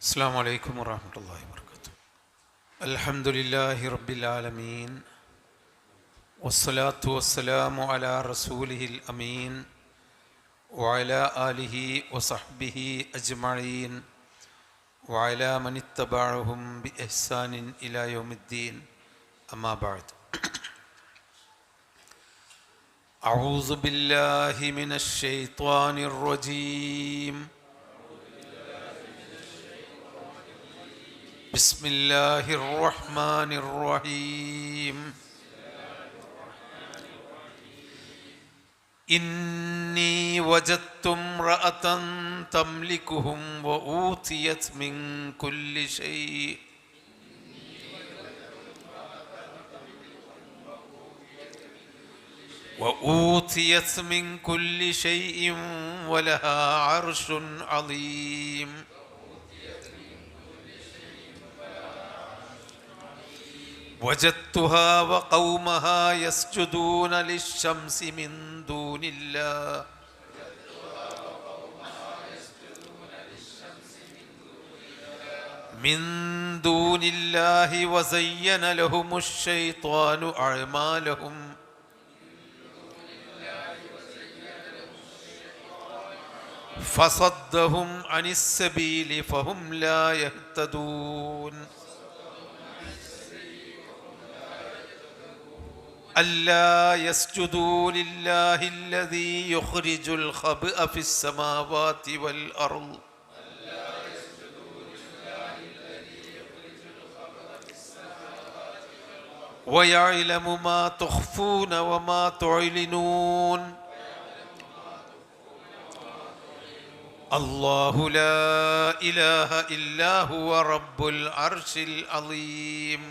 السلام عليكم ورحمة الله وبركاته. الحمد لله رب العالمين والصلاة والسلام على رسوله الأمين وعلى آله وصحبه أجمعين وعلى من اتبعهم بإحسان إلى يوم الدين أما بعد. أعوذ بالله من الشيطان الرجيم. بسم الله الرحمن الرحيم. إني وجدت امرأة تملكهم وأوتيت من كل شيء ولها عرش عظيم. وجدتها وقومها يسجدون للشمس من دون الله وزين لهم الشيطان أعمالهم فصدهم عن السبيل فهم لا يهتدون. ألا يسجدوا لله الذي يخرج الخبأ في السماوات والأرض ويعلم ما تخفون وما تعلنون. الله لا إله إلا هو رب العرش العظيم.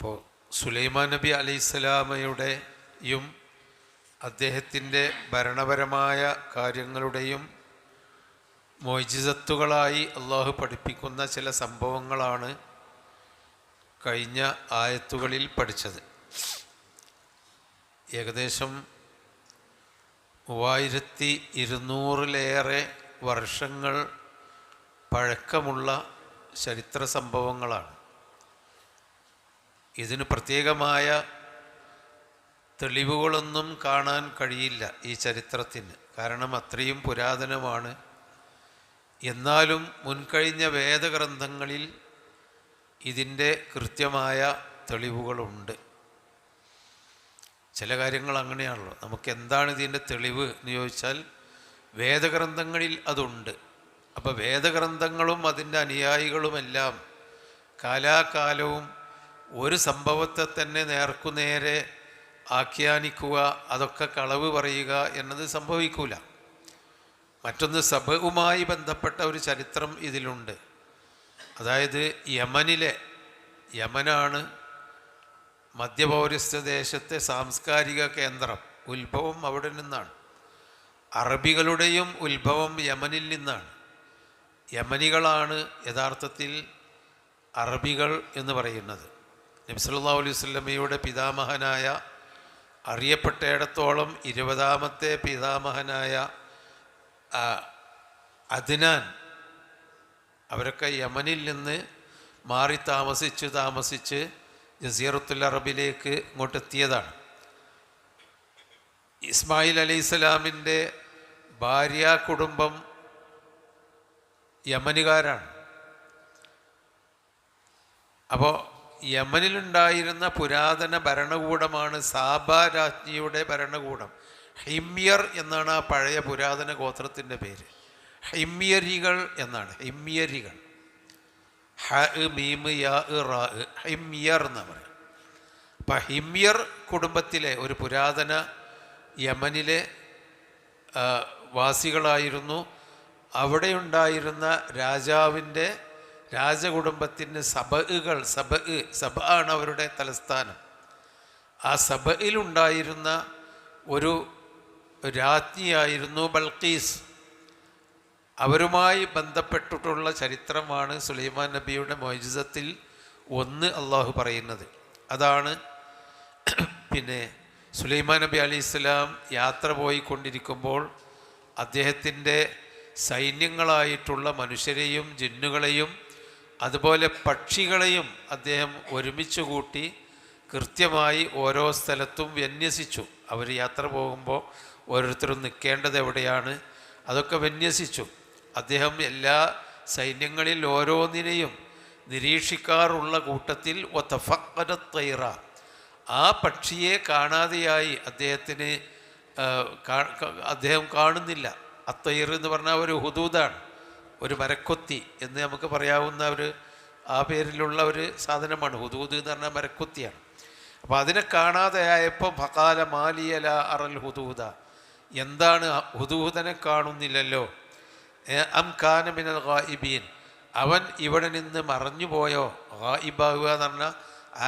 ഇപ്പോൾ സുലൈമാൻ നബി അലൈഹിസ്സലാമയുടെയും അദ്ദേഹത്തിൻ്റെ ഭരണപരമായ കാര്യങ്ങളുടെയും മുഅ്ജിസത്തുകളായി അള്ളാഹു പഠിപ്പിക്കുന്ന ചില സംഭവങ്ങളാണ് കഴിഞ്ഞ ആയത്തുകളിൽ പഠിച്ചത്. ഏകദേശം 3200-ലേറെ വർഷങ്ങൾ പഴക്കമുള്ള ചരിത്ര സംഭവങ്ങളാണ്. ഇതിന് പ്രത്യേകമായ തെളിവുകളൊന്നും കാണാൻ കഴിയില്ല ഈ ചരിത്രത്തിന്, കാരണം അത്രയും പുരാതനമാണ്. എന്നാലും മുൻകഴിഞ്ഞ വേദഗ്രന്ഥങ്ങളിൽ ഇതിൻ്റെ കൃത്യമായ തെളിവുകളുണ്ട്. ചില കാര്യങ്ങൾ അങ്ങനെയാണല്ലോ, നമുക്ക് എന്താണ് ഇതിൻ്റെ തെളിവ് എന്ന് ചോദിച്ചാൽ വേദഗ്രന്ഥങ്ങളിൽ അതുണ്ട്. അപ്പോൾ വേദഗ്രന്ഥങ്ങളും അതിൻ്റെ അനുയായികളുമെല്ലാം കാലാകാലവും ഒരു സംഭവത്തെ തന്നെ നേർക്കുനേരെ ആഖ്യാനിക്കുക, അതൊക്കെ കളവ് പറയുക എന്നത് സംഭവിക്കൂല. മറ്റൊന്ന് സബഉമായി ബന്ധപ്പെട്ട ഒരു ചരിത്രം ഇതിലുണ്ട്. അതായത് യമനാണ് മധ്യപൗരസ്ത്യ ദേശത്തെ സാംസ്കാരിക കേന്ദ്രം. ഉത്ഭവം അവിടെ നിന്നാണ്. അറബികളുടെയും ഉത്ഭവം യമനിൽ നിന്നാണ്. യമനികളാണ് യഥാർത്ഥത്തിൽ അറബികൾ എന്ന് പറയുന്നത്. നബി സല്ലല്ലാഹു അലൈഹി വസല്ലമയുടെ പിതാമഹനായ, അറിയപ്പെട്ടയിടത്തോളം 20ാമത്തെ പിതാമഹനായ അദ്നാൻ, അവരൊക്കെ യമനിൽ നിന്ന് മാറി താമസിച്ച് ജസീറത്തുൽ അറബിലേക്ക് ഇങ്ങോട്ടെത്തിയതാണ്. ഇസ്മായിൽ അലൈഹിസ്സലാമിൻ്റെ ഭാര്യ കുടുംബം യമനുകാരാണ്. അപ്പോൾ യമനിലുണ്ടായിരുന്ന പുരാതന ഭരണകൂടമാണ് സാബ രാജ്ഞിയുടെ ഭരണകൂടം. ഹിമ്യർ എന്നാണ് ആ പഴയ പുരാതന ഗോത്രത്തിൻ്റെ പേര്. ഹിമ്യരികൾ എന്നാണ്. ഹിമ്യരികൾ, ഹ മീം യാ റാ, ഹിമ്യർ എന്നാണ് പറയുക. അപ്പം ഹിമ്യർ കുടുംബത്തിലെ ഒരു പുരാതന യമനിലെ വാസികളായിരുന്നു. അവിടെയുണ്ടായിരുന്ന രാജാവിൻ്റെ രാജകുടുംബത്തിന് സബ ആണ് അവരുടെ തലസ്ഥാനം. ആ സബയിലുണ്ടായിരുന്ന ഒരു രാജ്ഞിയായിരുന്നു ബൽഖീസ്. അവരുമായി ബന്ധപ്പെട്ടിട്ടുള്ള ചരിത്രമാണ് സുലൈമാൻ നബിയുടെ മുഅ്ജിസത്തിൽ ഒന്ന് അള്ളാഹു പറയുന്നത്. അതാണ് പിന്നെ സുലൈമാൻ നബി അലൈഹിസ്സലാം യാത്ര പോയിക്കൊണ്ടിരിക്കുമ്പോൾ അദ്ദേഹത്തിൻ്റെ സൈന്യങ്ങളായിട്ടുള്ള മനുഷ്യരെയും ജിന്നുകളെയും അതുപോലെ പക്ഷികളെയും അദ്ദേഹം ഒരുമിച്ച് കൂട്ടി കൃത്യമായി ഓരോ സ്ഥലത്തും വിന്യസിച്ചു. അവർ യാത്ര പോകുമ്പോൾ ഓരോരുത്തരും നിൽക്കേണ്ടത് എവിടെയാണ് അതൊക്കെ വിന്യസിച്ചു. അദ്ദേഹം എല്ലാ സൈന്യങ്ങളിൽ ഓരോന്നിനെയും നിരീക്ഷിക്കാറുള്ള കൂട്ടത്തിൽ ഒത്തഫഖദത്തൈറ, ആ പക്ഷിയെ കാണാതെയായി അദ്ദേഹം കാണുന്നില്ല. അത്തൈർ എന്ന് പറഞ്ഞാൽ ഒരു ഹുദൂദാണ്, ഒരു മരക്കൊത്തി എന്ന് നമുക്ക് പറയാവുന്ന ആ പേരിലുള്ള ഒരു സാധനമാണ്. ഹുദൂദ് എന്ന് പറഞ്ഞാൽ മരക്കൊത്തിയാണ്. അപ്പോൾ അതിനെ കാണാതെയായപ്പോൾ ഫഖാല മാലിയല അറൽ ഹുദൂദ, എന്താണ് ഹുദൂദനെ കാണുന്നില്ലല്ലോ. അം കാന മിനൽ ഗായിബീൻ, അവൻ ഇവിടെ നിന്ന് മറഞ്ഞു പോയോ. ഗായിബാവുക എന്ന് പറഞ്ഞാൽ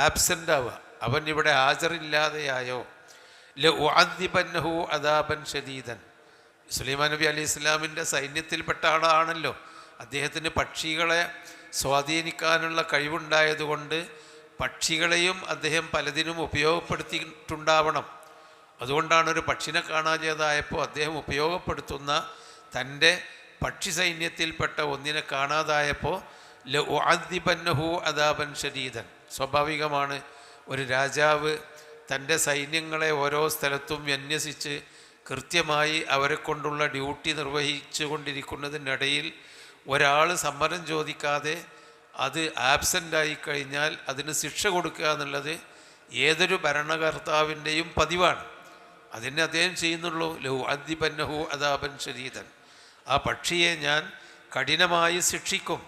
ആബ്സെൻ്റ് ആവുക, അവൻ ഇവിടെ ഹാജറില്ലാതെയായോ. ലഉഅദ്ദിബന്നഹു അദാബൻ ശദീദൻ, സുലൈമാൻ നബി അലൈഹി ഇസ്ലാമിൻ്റെ സൈന്യത്തിൽപ്പെട്ട ആളാണല്ലോ. അദ്ദേഹത്തിന് പക്ഷികളെ സ്വാധീനിക്കാനുള്ള കഴിവുണ്ടായതുകൊണ്ട് പക്ഷികളെയും അദ്ദേഹം പലതിനും ഉപയോഗപ്പെടുത്തിയിട്ടുണ്ടാവണം. അതുകൊണ്ടാണ് ഒരു പക്ഷിനെ കാണാതായപ്പോൾ അദ്ദേഹം ഉപയോഗപ്പെടുത്തുന്ന തൻ്റെ പക്ഷി സൈന്യത്തിൽപ്പെട്ട ഒന്നിനെ കാണാതായപ്പോൾ ലഉഅദ്ദിബന്നഹു അദാബൻ ശദീദൻ. സ്വാഭാവികമാണ്, ഒരു രാജാവ് തൻ്റെ സൈന്യങ്ങളെ ഓരോ സ്ഥലത്തും വിന്യസിച്ച് കൃത്യമായി അവരെ കൊണ്ടുള്ള ഡ്യൂട്ടി നിർവഹിച്ചു കൊണ്ടിരിക്കുന്നതിനിടയിൽ ഒരാൾ സമ്മതം ചോദിക്കാതെ അത് ആബ്സെൻ്റായി കഴിഞ്ഞാൽ അതിന് ശിക്ഷ കൊടുക്കുക എന്നുള്ളത് ഏതൊരു ഭരണകർത്താവിൻ്റെയും പതിവാണ്. അതിനെ അദ്ദേഹം ചെയ്യുന്നുള്ളൂ. ലഉഅദ്ദിബന്നഹു അദാബൻ ശദീദൻ, ആ പക്ഷിയെ ഞാൻ കഠിനമായി ശിക്ഷിക്കും.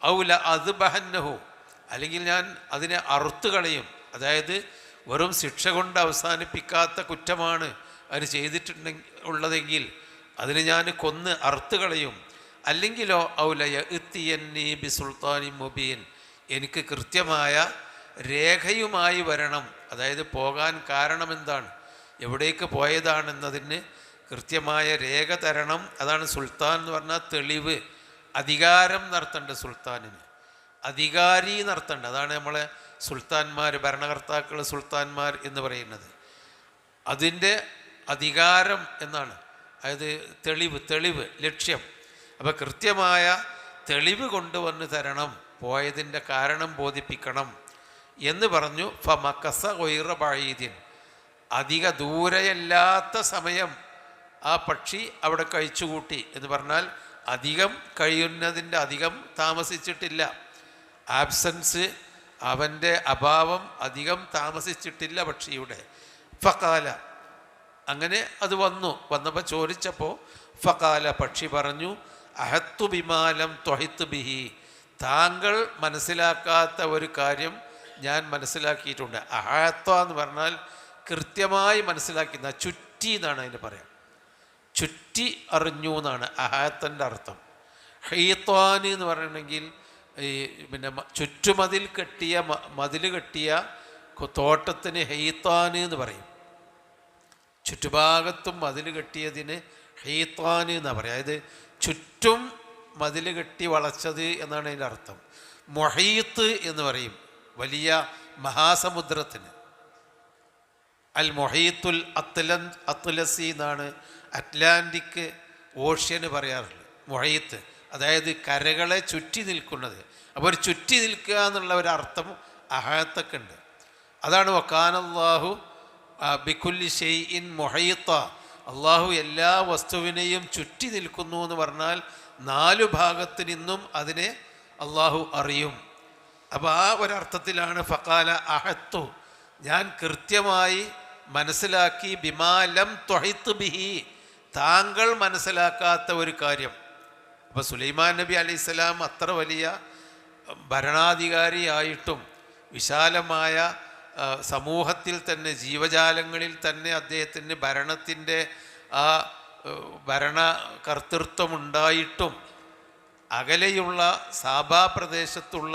ഔ ലഅദ്ബഹന്നഹു, അല്ലെങ്കിൽ ഞാൻ അതിനെ അറുത്തുകളയും. അതായത് വെറും ശിക്ഷ കൊണ്ട് അവസാനിപ്പിക്കാത്ത കുറ്റമാണ് അതിന് ഉള്ളതെങ്കിൽ അതിന് ഞാൻ കൊന്ന് അറുത്തുകളയും. അല്ലെങ്കിലോ ഔല യഅ്തിയന്നി ബിസുൽത്താനി മുബീൻ, എനിക്ക് കൃത്യമായ രേഖയുമായി വരണം. അതായത് പോകാൻ കാരണമെന്താണ്, എവിടേക്ക് പോയതാണെന്നതിന് കൃത്യമായ രേഖ തരണം. അതാണ് സുൽത്താൻ എന്ന് പറഞ്ഞാൽ തെളിവ്, അധികാരം നടത്തേണ്ട, സുൽത്താനിന് അധികാരി നടത്തേണ്ട. അതാണ് നമ്മളെ സുൽത്താന്മാർ, ഭരണകർത്താക്കൾ സുൽത്താന്മാർ എന്ന് പറയുന്നത്. അതിൻ്റെ അധികാരം എന്നാണ്, അതായത് തെളിവ്, ലക്ഷ്യം. അപ്പോൾ കൃത്യമായ തെളിവ് കൊണ്ടുവന്ന് തരണം, പോയതിൻ്റെ കാരണം ബോധിപ്പിക്കണം എന്ന് പറഞ്ഞു. ഫമക്കസ ഗൈറ ബഈദിൻ, അധിക ദൂരെയല്ലാത്ത സമയം ആ പക്ഷി അവിടെ കഴിച്ചുകൂട്ടി എന്ന് പറഞ്ഞാൽ അധികം കഴിയുന്നതിൻ്റെ അധികം താമസിച്ചിട്ടില്ല. ആബ്സൻസ്, അവൻ്റെ അഭാവം അധികം താമസിച്ചിട്ടില്ല പക്ഷിയുടെ. ഫഖാല, അങ്ങനെ അത് വന്നപ്പോൾ ചോദിച്ചപ്പോൾ ഫഖാല, പക്ഷി പറഞ്ഞു, അഹത്തു ബിമാലം ത്വഹിത്ത് ബിഹി, താങ്കൾ മനസ്സിലാക്കാത്ത ഒരു കാര്യം ഞാൻ മനസ്സിലാക്കിയിട്ടുണ്ട്. അഹത്ത എന്ന് പറഞ്ഞാൽ കൃത്യമായി മനസ്സിലാക്കുന്ന, ചുറ്റി എന്നാണ് അതിന് പറയാം. ചുറ്റി അറിഞ്ഞു എന്നാണ് അഹത്തൻ്റെ അർത്ഥം. ഹൈത്വാൻ എന്ന് പറയണമെങ്കിൽ പിന്നെ ചുറ്റുമതിൽ കെട്ടിയ മതിൽ കെട്ടിയ തോട്ടത്തിന് ഹൈത്വാൻ എന്ന് പറയും. ചുറ്റുഭാഗത്തും മതിൽ കെട്ടിയതിന് ഹൈത്വാൻ എന്നാണ് പറയുക. അതായത് ചുറ്റും മതിൽ കെട്ടി വളച്ചത് എന്നാണ് അതിൻ്റെ അർത്ഥം. മൊഹീത്ത് എന്ന് പറയും വലിയ മഹാസമുദ്രത്തിന്. അൽ മൊഹീത്തുൽ അത്ലസി എന്നാണ് അറ്റ്ലാന്റിക് ഓഷ്യന് പറയാറുള്ളത്. മൊഹീത്ത് അതായത് കരകളെ ചുറ്റി നിൽക്കുന്നത്. അപ്പോൾ ഒരു ചുറ്റി നിൽക്കുക എന്നുള്ള ഒരർത്ഥം അഹത്തൊക്കെ ഉണ്ട്. അതാണ് വക്കാനല്ലാഹു ബികുല്ലി ഷൈഇൻ മുഹീത്ത, അള്ളാഹു എല്ലാ വസ്തുവിനെയും ചുറ്റി നിൽക്കുന്നു എന്ന് പറഞ്ഞാൽ 4 ഭാഗത്തു നിന്നും അതിനെ അള്ളാഹു അറിയും. അപ്പോൾ ആ ഒരർത്ഥത്തിലാണ് ഫഖാല അഹത്തു, ഞാൻ കൃത്യമായി മനസ്സിലാക്കി, ബിമാലം ത്വഹിത്ത് ബിഹി, താങ്കൾ മനസ്സിലാക്കാത്ത ഒരു കാര്യം. അപ്പോൾ സുലൈമാൻ നബി അലൈഹിസ്സലാം അത്ര വലിയ ഭരണാധികാരിയായിട്ടും വിശാലമായ സമൂഹത്തിൽ തന്നെ, ജീവജാലങ്ങളിൽ തന്നെ അദ്ദേഹത്തിന് ഭരണത്തിൻ്റെ ആ ഭരണകർത്തൃത്വമുണ്ടായിട്ടും അകലെയുള്ള സാബാ പ്രദേശത്തുള്ള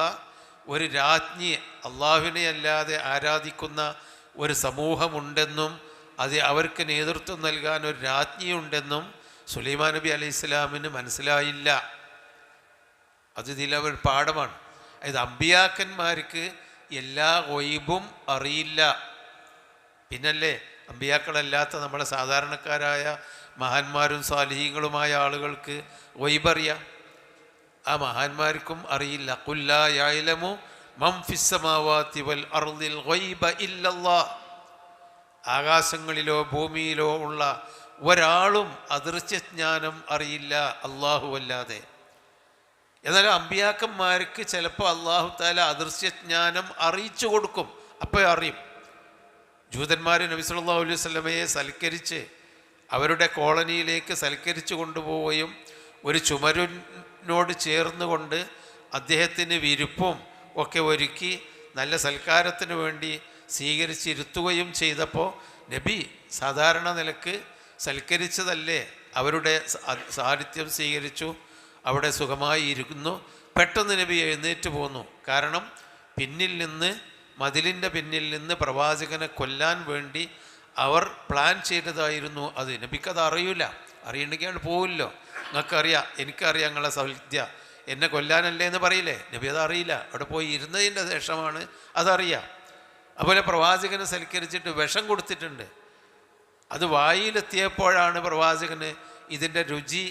ഒരു രാജ്ഞി, അള്ളാഹുവിനെ അല്ലാതെ ആരാധിക്കുന്ന ഒരു സമൂഹമുണ്ടെന്നും അവർക്ക് നേതൃത്വം നൽകാൻ ഒരു രാജ്ഞിയുണ്ടെന്നും സുലൈമാൻ നബി അലൈഹി ഇസ്ലാമിന് മനസ്സിലായില്ല. അത് ഇതിലൊരു പാഠമാണ്. അതായത് അമ്പിയാക്കന്മാർക്ക് എല്ലാ ഗൈബും അറിയില്ല. പിന്നല്ലേ അമ്പിയാക്കളല്ലാത്ത നമ്മളെ സാധാരണക്കാരായ മഹാന്മാരും സ്വാലിഹീങ്ങളുമായ ആളുകൾക്ക് ഗൈബറിയാം, ആ മഹാന്മാർക്കും അറിയില്ല. ഖുൽ ലാ യഅലമു മൻ ഫിസ്സമാവാതി വൽ അർദിൽ ഗൈബ ഇല്ലല്ലാഹ്. ആകാശങ്ങളിലോ ഭൂമിയിലോ ഉള്ള ഒരാളും അദൃശ്യജ്ഞാനം അറിയില്ല അല്ലാഹു അല്ലാതെ. എന്നാൽ അമ്പിയാക്കന്മാർക്ക് ചിലപ്പോൾ അല്ലാഹു തആല അദൃശ്യജ്ഞാനം അറിയിച്ചു കൊടുക്കും, അപ്പോൾ അറിയും. ജൂതന്മാർ നബി സല്ലല്ലാഹു അലൈഹി വസല്ലമയെ സൽക്കരിച്ച് അവരുടെ കോളനിയിലേക്ക് സൽക്കരിച്ചു കൊണ്ടുപോവുകയും ഒരു ചുമരിനോട് ചേർന്നുകൊണ്ട് അദ്ദേഹത്തിന് വിരുപ്പും ഒക്കെ ഒരുക്കി നല്ല സൽക്കാരത്തിന് വേണ്ടി സ്വീകരിച്ചിരുത്തുകയും ചെയ്തപ്പോൾ നബി സാധാരണ നിലക്ക് സൽക്കരിച്ചതല്ലേ, അവരുടെ സാന്നിധ്യം സ്വീകരിച്ചു, അവിടെ സുഖമായി ഇരുന്നു. പെട്ടെന്ന് നബി എഴുന്നേറ്റ് പോന്നു. കാരണം പിന്നിൽ നിന്ന്, മതിലിൻ്റെ പിന്നിൽ നിന്ന് പ്രവാചകനെ കൊല്ലാൻ വേണ്ടി അവർ പ്ലാൻ ചെയ്തതായിരുന്നു അത്. നബിക്കത് അറിയില്ല, അറിയണമെങ്കിൽ പോവില്ലോ. നിങ്ങൾക്കറിയാം, എനിക്കറിയാം നിങ്ങളെ സൗദ്യ, എന്നെ കൊല്ലാനല്ലേ എന്ന് പറയില്ലേ, നബി അത് അറിയില്ല. അവിടെ പോയി ഇരുന്നതിൻ്റെ ശേഷമാണ് അതറിയാം. അതുപോലെ പ്രവാചകനെ സൽക്കരിച്ചിട്ട് വിഷം കൊടുത്തിട്ടുണ്ട്. അത് വായിലെത്തിയപ്പോഴാണ് പ്രവാചകന് ഇതിൻ്റെ രുചി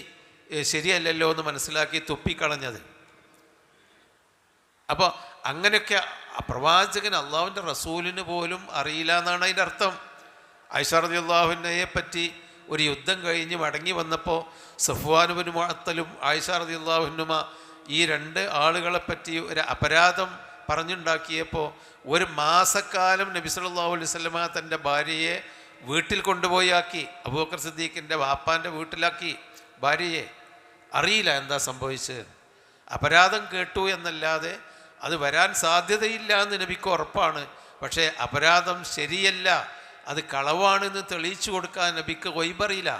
ശരിയല്ലല്ലോ എന്ന് മനസ്സിലാക്കി തുപ്പിക്കളഞ്ഞത്. അപ്പോൾ അങ്ങനെയൊക്കെ പ്രവാചകൻ അള്ളാഹുവിൻ്റെ റസൂലിന് പോലും അറിയില്ല എന്നാണ് അതിൻ്റെ അർത്ഥം. ആയിഷ റളിയല്ലാഹു അൻഹയെ പറ്റി ഒരു യുദ്ധം കഴിഞ്ഞ് മടങ്ങി വന്നപ്പോൾ സഫ്വാൻ ഇബ്നു മുഅത്തലും ആയിഷ റളിയല്ലാഹു അൻഹുമ ഈ രണ്ട് ആളുകളെപ്പറ്റി ഒരു അപരാധം പറഞ്ഞുണ്ടാക്കിയപ്പോൾ ഒരു മാസക്കാലം നബി സല്ലല്ലാഹു അലൈഹി വസല്ലമ തൻ്റെ ഭാര്യയെ വീട്ടിൽ കൊണ്ടുപോയി ആക്കി. അബൂബക്കർ സിദ്ദീഖിൻ്റെ വാപ്പാൻ്റെ വീട്ടിലാക്കി ഭാര്യയെ. അറിയില്ല എന്താ സംഭവിച്ചത്. അപരാധം കേട്ടു എന്നല്ലാതെ അത് വരാൻ സാധ്യതയില്ല എന്ന് നബിക്ക് ഉറപ്പാണ്. പക്ഷേ അപരാധം ശരിയല്ല, അത് കളവാണെന്ന് തെളിയിച്ചു കൊടുക്കാൻ നബിക്ക് ഗൈബറിയില്ല.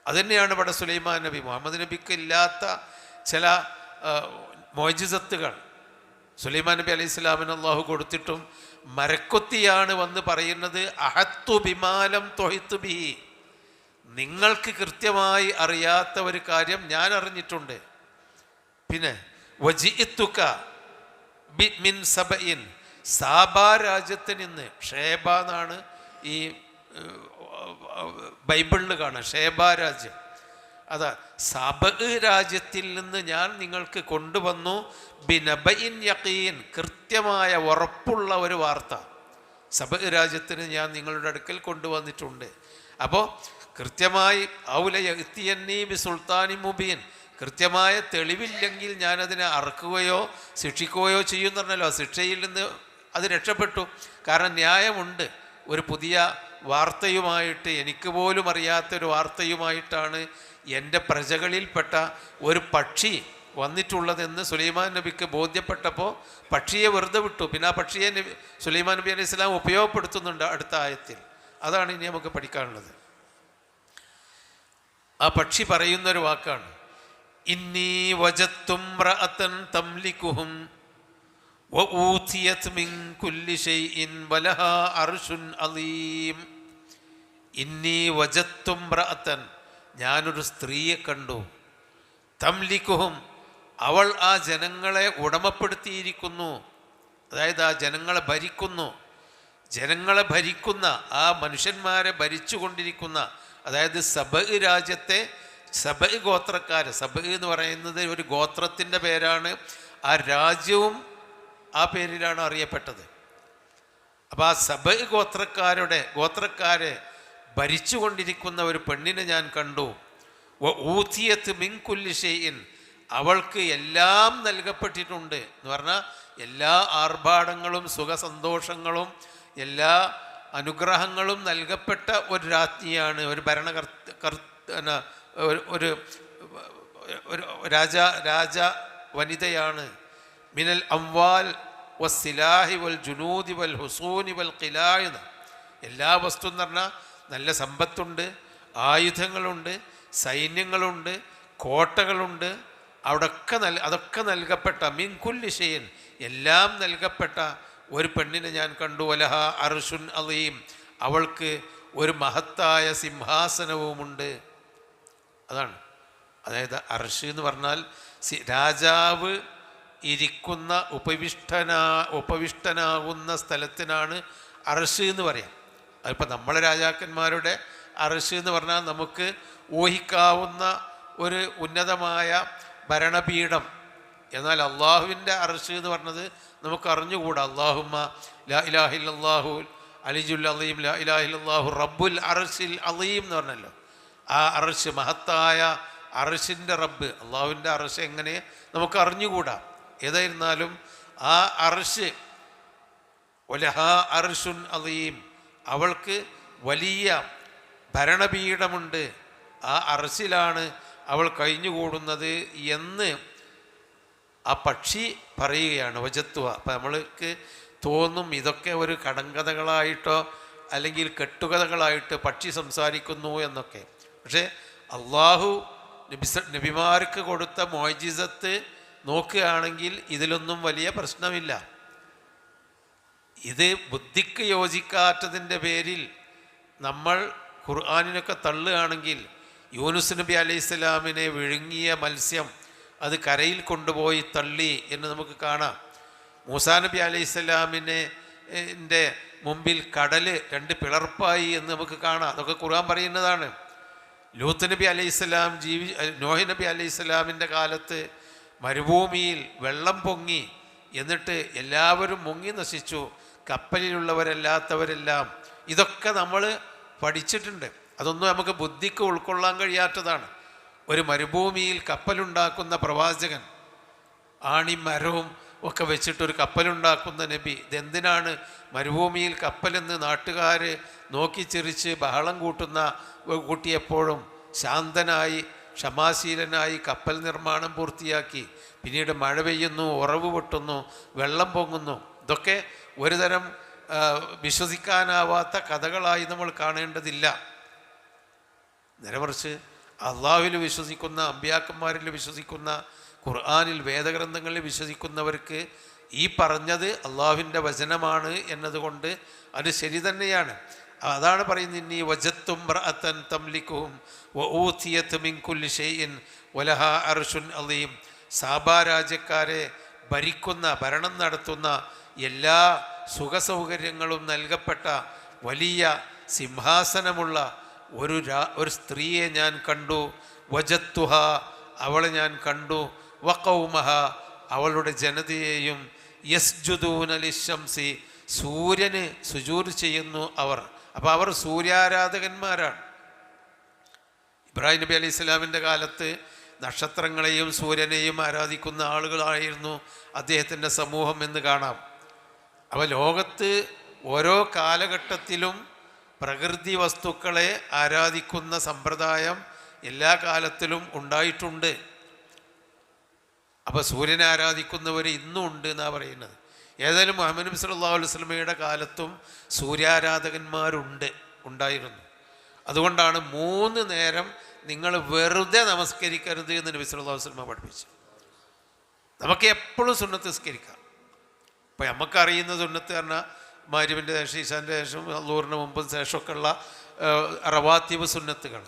അതുതന്നെയാണ് ഇവിടെ സുലൈമാൻ നബി, മുഹമ്മദ് നബിക്ക് ഇല്ലാത്ത ചില മോജിസത്തുകൾ സുലൈമാൻ നബി അലൈഹി സ്വലാമിന് അള്ളാഹു കൊടുത്തിട്ടും മരക്കൊത്തിയാണ് വന്ന് പറയുന്നത്, അഹത്തു ബിമാലം തൊഹിത്തു ബിഹി, നിങ്ങൾക്ക് കൃത്യമായി അറിയാത്ത ഒരു കാര്യം ഞാൻ അറിഞ്ഞിട്ടുണ്ട്. പിന്നെ വജിഇത്തുക മിൻ സബഇൻ, സാബാ രാജ്യത്ത് നിന്ന്, ഷേബ എന്നാണ് ഈ ബൈബിളിൽ കാണാം, ഷേബ രാജ്യം. അതാ സബ രാജ്യത്തിൽ നിന്ന് ഞാൻ നിങ്ങൾക്ക് കൊണ്ടുവന്നു ബിനബഇൻ യഖീൻ, കൃത്യമായ ഉറപ്പുള്ള ഒരു വാർത്ത സബ രാജ്യത്തിന് ഞാൻ നിങ്ങളുടെ അടുക്കൽ കൊണ്ടുവന്നിട്ടുണ്ട്. അപ്പോൾ കൃത്യമായി ഔല യഅ്തിയന്നീ ബി സുൽത്താനി മുബീൻ, കൃത്യമായ തെളിവില്ലെങ്കിൽ ഞാനതിനെ അറക്കുകയോ ശിക്ഷിക്കുകയോ ചെയ്യുമെന്ന് പറഞ്ഞല്ലോ. ശിക്ഷയിൽ നിന്ന് അത് രക്ഷപ്പെട്ടു. കാരണം ന്യായമുണ്ട്. ഒരു പുതിയ വാർത്തയുമായിട്ട്, എനിക്ക് പോലും അറിയാത്തൊരു വാർത്തയുമായിട്ടാണ് എൻ്റെ പ്രജകളിൽപ്പെട്ട ഒരു പക്ഷി വന്നിട്ടുള്ളതെന്ന് സുലൈമാൻ നബിക്ക് ബോധ്യപ്പെട്ടപ്പോൾ പക്ഷിയെ വെറുതെ വിട്ടു. പിന്നെ ആ പക്ഷിയെ സുലൈമാൻ നബി അലൈഹി സ്വലാം ഉപയോഗപ്പെടുത്തുന്നുണ്ട് അടുത്ത ആയത്തിൽ. അതാണ് ഇനി നമുക്ക് പഠിക്കാനുള്ളത്. ആ പക്ഷി പറയുന്നൊരു വാക്കാണ്, ഇന്നി വജദ്തു ഇംറഅതൻ തംലികുഹും വഊതിയത് മിൻ കുല്ലി ഷൈഇൻ വലഹാ അർശുൻ അളീം. ഇന്നി വജദ്തു ഇംറഅതൻ, ഞാനൊരു സ്ത്രീയെ കണ്ടു, തംലികുഹും, അവൾ ആ ജനങ്ങളെ ഉടമപ്പെടുത്തിയിരിക്കുന്നു, അതായത് ആ ജനങ്ങളെ ഭരിക്കുന്നു. ജനങ്ങളെ ഭരിക്കുന്ന, ആ മനുഷ്യന്മാരെ ഭരിച്ചുകൊണ്ടിരിക്കുന്ന, അതായത് സബ രാജ്യത്തെ സബ ഗോത്രക്കാർ. സബ എന്ന് പറയുന്നത് ഒരു ഗോത്രത്തിൻ്റെ പേരാണ്. ആ രാജ്യവും ആ പേരിലാണ് അറിയപ്പെട്ടത്. അപ്പോൾ ആ സബ ഗോത്രക്കാരെ ഭരിച്ചുകൊണ്ടിരിക്കുന്ന ഒരു പെണ്ണിനെ ഞാൻ കണ്ടു. ഊതിയത് മിൻ കുല്ലി ഷൈഇൻ, അവൾക്ക് എല്ലാം നൽകപ്പെട്ടിട്ടുണ്ട് എന്ന് പറഞ്ഞാൽ എല്ലാ ആർഭാടങ്ങളും സുഖസന്തോഷങ്ങളും എല്ലാ അനുഗ്രഹങ്ങളും നൽകപ്പെട്ട ഒരു രാജ്ഞിയാണ്, ഒരു രാജ വനിതയാണ്. മിനൽ അംവാൽ വസ്സിലാഹി വൽ ജുനൂദി വൽ ഹുസൂനി വൽ ഖിലാഇ, എല്ലാ വസ്തു എന്ന് പറഞ്ഞാൽ നല്ല സമ്പത്തുണ്ട്, ആയുധങ്ങളുണ്ട്, സൈന്യങ്ങളുണ്ട്, കോട്ടകളുണ്ട്, അതൊക്കെ നൽകപ്പെട്ട മിൻ കുല്ലി ഷൈഇൻ, എല്ലാം നൽകപ്പെട്ട ഒരു പെണ്ണിനെ ഞാൻ കണ്ടു. വലഹ അർശുൻ അളീം, അവൾക്ക് ഒരു മഹത്തായ സിംഹാസനവുമുണ്ട്. അതാണ്, അതായത് അർശ് എന്ന് പറഞ്ഞാൽ രാജാവ് ഇരിക്കുന്ന ഉപവിഷ്ടനാകുന്ന സ്ഥലത്തിനാണ് അർശ് എന്ന് പറയാം. അതിപ്പോൾ നമ്മളെ രാജാക്കന്മാരുടെ അർശ് എന്ന് പറഞ്ഞാൽ നമുക്ക് ഊഹിക്കാവുന്ന ഒരു ഉന്നതമായ ഭരണപീഠം. എന്നാൽ അള്ളാഹുവിൻ്റെ അർശ് എന്ന് പറഞ്ഞത് നമുക്ക് അറിഞ്ഞുകൂടാ. അല്ലാഹുമ്മ ലാ ഇലാഹ ഇല്ലല്ലാഹു അലിജുൽ അലീം, ലാ ഇലാഹ ഇല്ലല്ലാഹു റബ്ബുൽ അർശിൽ അലീം എന്ന് പറഞ്ഞല്ലോ. ആ അർശ്, മഹത്തായ അർശിൻ്റെ റബ്ബ്, അള്ളാഹുവിൻ്റെ അർശ് എങ്ങനെ നമുക്ക് അറിഞ്ഞുകൂടാ. ഏതായിരുന്നാലും ആ അർശ് ഒലഹാ അർശുൻ അലീം, അവൾക്ക് വലിയ ഭരണപീഠമുണ്ട്, ആ അർശിലാണ് അവൾ കഴിഞ്ഞുകൂടുന്നത് എന്ന് ആ പക്ഷി പറയുകയാണ്. വജത്തുവ. അപ്പം നമ്മൾക്ക് തോന്നും ഇതൊക്കെ ഒരു കടങ്കഥകളായിട്ടോ അല്ലെങ്കിൽ കെട്ടുകഥകളായിട്ട് പക്ഷി സംസാരിക്കുന്നു എന്നൊക്കെ. പക്ഷേ അള്ളാഹു നബിമാർക്ക് കൊടുത്ത മുഅ്ജിസത്ത് നോക്കുകയാണെങ്കിൽ ഇതിലൊന്നും വലിയ പ്രശ്നമില്ല. ഇത് ബുദ്ധിക്ക് യോജിക്കാത്തതിൻ്റെ പേരിൽ നമ്മൾ ഖുർആനിനൊക്കെ തള്ളുകയാണെങ്കിൽ, യൂനുസ് നബി അലൈഹി സ്വലാമിനെ വിഴുങ്ങിയ മത്സ്യം അത് കരയിൽ കൊണ്ടുപോയി തള്ളി എന്ന് നമുക്ക് കാണാം. മൂസാ നബി അലൈഹി സ്വലാമിനെ മുമ്പിൽ കടല് രണ്ട് പിളർപ്പായി എന്ന് നമുക്ക് കാണാം. അതൊക്കെ ഖുർആൻ പറയുന്നതാണ്. ലൂത്ത് നബി അലൈഹി സ്വലാം നോഹ് നബി അലൈഹി സ്വലാമിൻ്റെ കാലത്ത് മരുഭൂമിയിൽ വെള്ളം പൊങ്ങി, എന്നിട്ട് എല്ലാവരും മുങ്ങി നശിച്ചു, കപ്പലിലുള്ളവരല്ലാത്തവരെല്ലാം. ഇതൊക്കെ നമ്മൾ പഠിച്ചിട്ടുണ്ട്. അതൊന്നും നമുക്ക് ബുദ്ധിക്ക് ഉൾക്കൊള്ളാൻ കഴിയാത്തതാണ്. ഒരു മരുഭൂമിയിൽ കപ്പലുണ്ടാക്കുന്ന പ്രവാചകൻ, ആണിമരവും ഒക്കെ വെച്ചിട്ടൊരു കപ്പലുണ്ടാക്കുന്ന നബി, ഇതെന്തിനാണ് മരുഭൂമിയിൽ കപ്പലെന്ന് നാട്ടുകാർ നോക്കിച്ചിരിച്ച് ബഹളം കൂട്ടിയപ്പോഴും ശാന്തനായി ക്ഷമാശീലനായി കപ്പൽ നിർമ്മാണം പൂർത്തിയാക്കി. പിന്നീട് മഴ പെയ്യുന്നു, ഉറവ് പൊട്ടുന്നു, വെള്ളം പൊങ്ങുന്നു. ഇതൊക്കെ ഒരുതരം വിശ്വസിക്കാനാവാത്ത കഥകളായി നമ്മൾ കാണേണ്ടതില്ല. നേരെമറിച്ച് അള്ളാഹുവിൽ വിശ്വസിക്കുന്ന, അമ്പിയാക്കന്മാരിൽ വിശ്വസിക്കുന്ന, ഖുർആനിൽ വേദഗ്രന്ഥങ്ങളിൽ വിശ്വസിക്കുന്നവർക്ക് ഈ പറഞ്ഞത് അള്ളാഹുവിൻ്റെ വചനമാണ് എന്നതുകൊണ്ട് അത് ശരി തന്നെയാണ്. അതാണ് പറയുന്നത്, ഇന്നി വജത്തും റഅതൻ തംലികുഹും വഊതിയത് മിൻ കുല്ലി ഷൈഇൻ വലഹാ അർശുൻ അലീം. സാബാ രാജ്യക്കാരെ ഭരിക്കുന്ന, ഭരണം നടത്തുന്ന എല്ലാ സുഖസൗകര്യങ്ങളും നൽകപ്പെട്ട വലിയ സിംഹാസനമുള്ള ഒരു സ്ത്രീയെ ഞാൻ കണ്ടു. വജത്തുഹ, അവളെ ഞാൻ കണ്ടു. വഖൗമഹ, അവളുടെ ജനതയെയും. യസ്ജുദൂന ലിശംസി, സൂര്യന് സുജൂദ് ചെയ്യുന്നു അവർ. അപ്പോൾ അവർ സൂര്യാരാധകന്മാരാണ്. ഇബ്രാഹിം നബി അലൈഹി സ്വലാമിൻ്റെ കാലത്ത് നക്ഷത്രങ്ങളെയും സൂര്യനെയും ആരാധിക്കുന്ന ആളുകളായിരുന്നു അദ്ദേഹത്തിൻ്റെ സമൂഹം എന്ന് കാണാം. അപ്പോൾ ലോകത്ത് ഓരോ കാലഘട്ടത്തിലും പ്രകൃതി വസ്തുക്കളെ ആരാധിക്കുന്ന സമ്പ്രദായം എല്ലാ കാലത്തിലും ഉണ്ടായിട്ടുണ്ട്. അപ്പോൾ സൂര്യനെ ആരാധിക്കുന്നവർ ഇന്നും ഉണ്ട് എന്നാണ് പറയുന്നത്. ഏതായാലും മുഹമ്മദ് നബി സല്ലല്ലാഹു അലൈഹി വസല്ലമയുടെ കാലത്തും ഉണ്ടായിരുന്നു. അതുകൊണ്ടാണ് 3 നേരം നിങ്ങൾ വെറുതെ നമസ്കരിക്കരുത് എന്ന് നബി സല്ലല്ലാഹു അലൈഹി വസല്ലമ പഠിപ്പിച്ചു. നമുക്ക് എപ്പോഴും സുന്നത്ത് നിസ്കരിക്കാം. ഇപ്പം നമുക്കറിയുന്ന സുന്നത്ത് പറഞ്ഞാൽ മഗ്‌രിബിൻ്റെ ശേഷം, ഇശാൻ്റെ ശേഷം, ളുഹറിന് മുമ്പും ശേഷമൊക്കെ ഉള്ള റവാത്തിബ് സുന്നത്തുകൾ,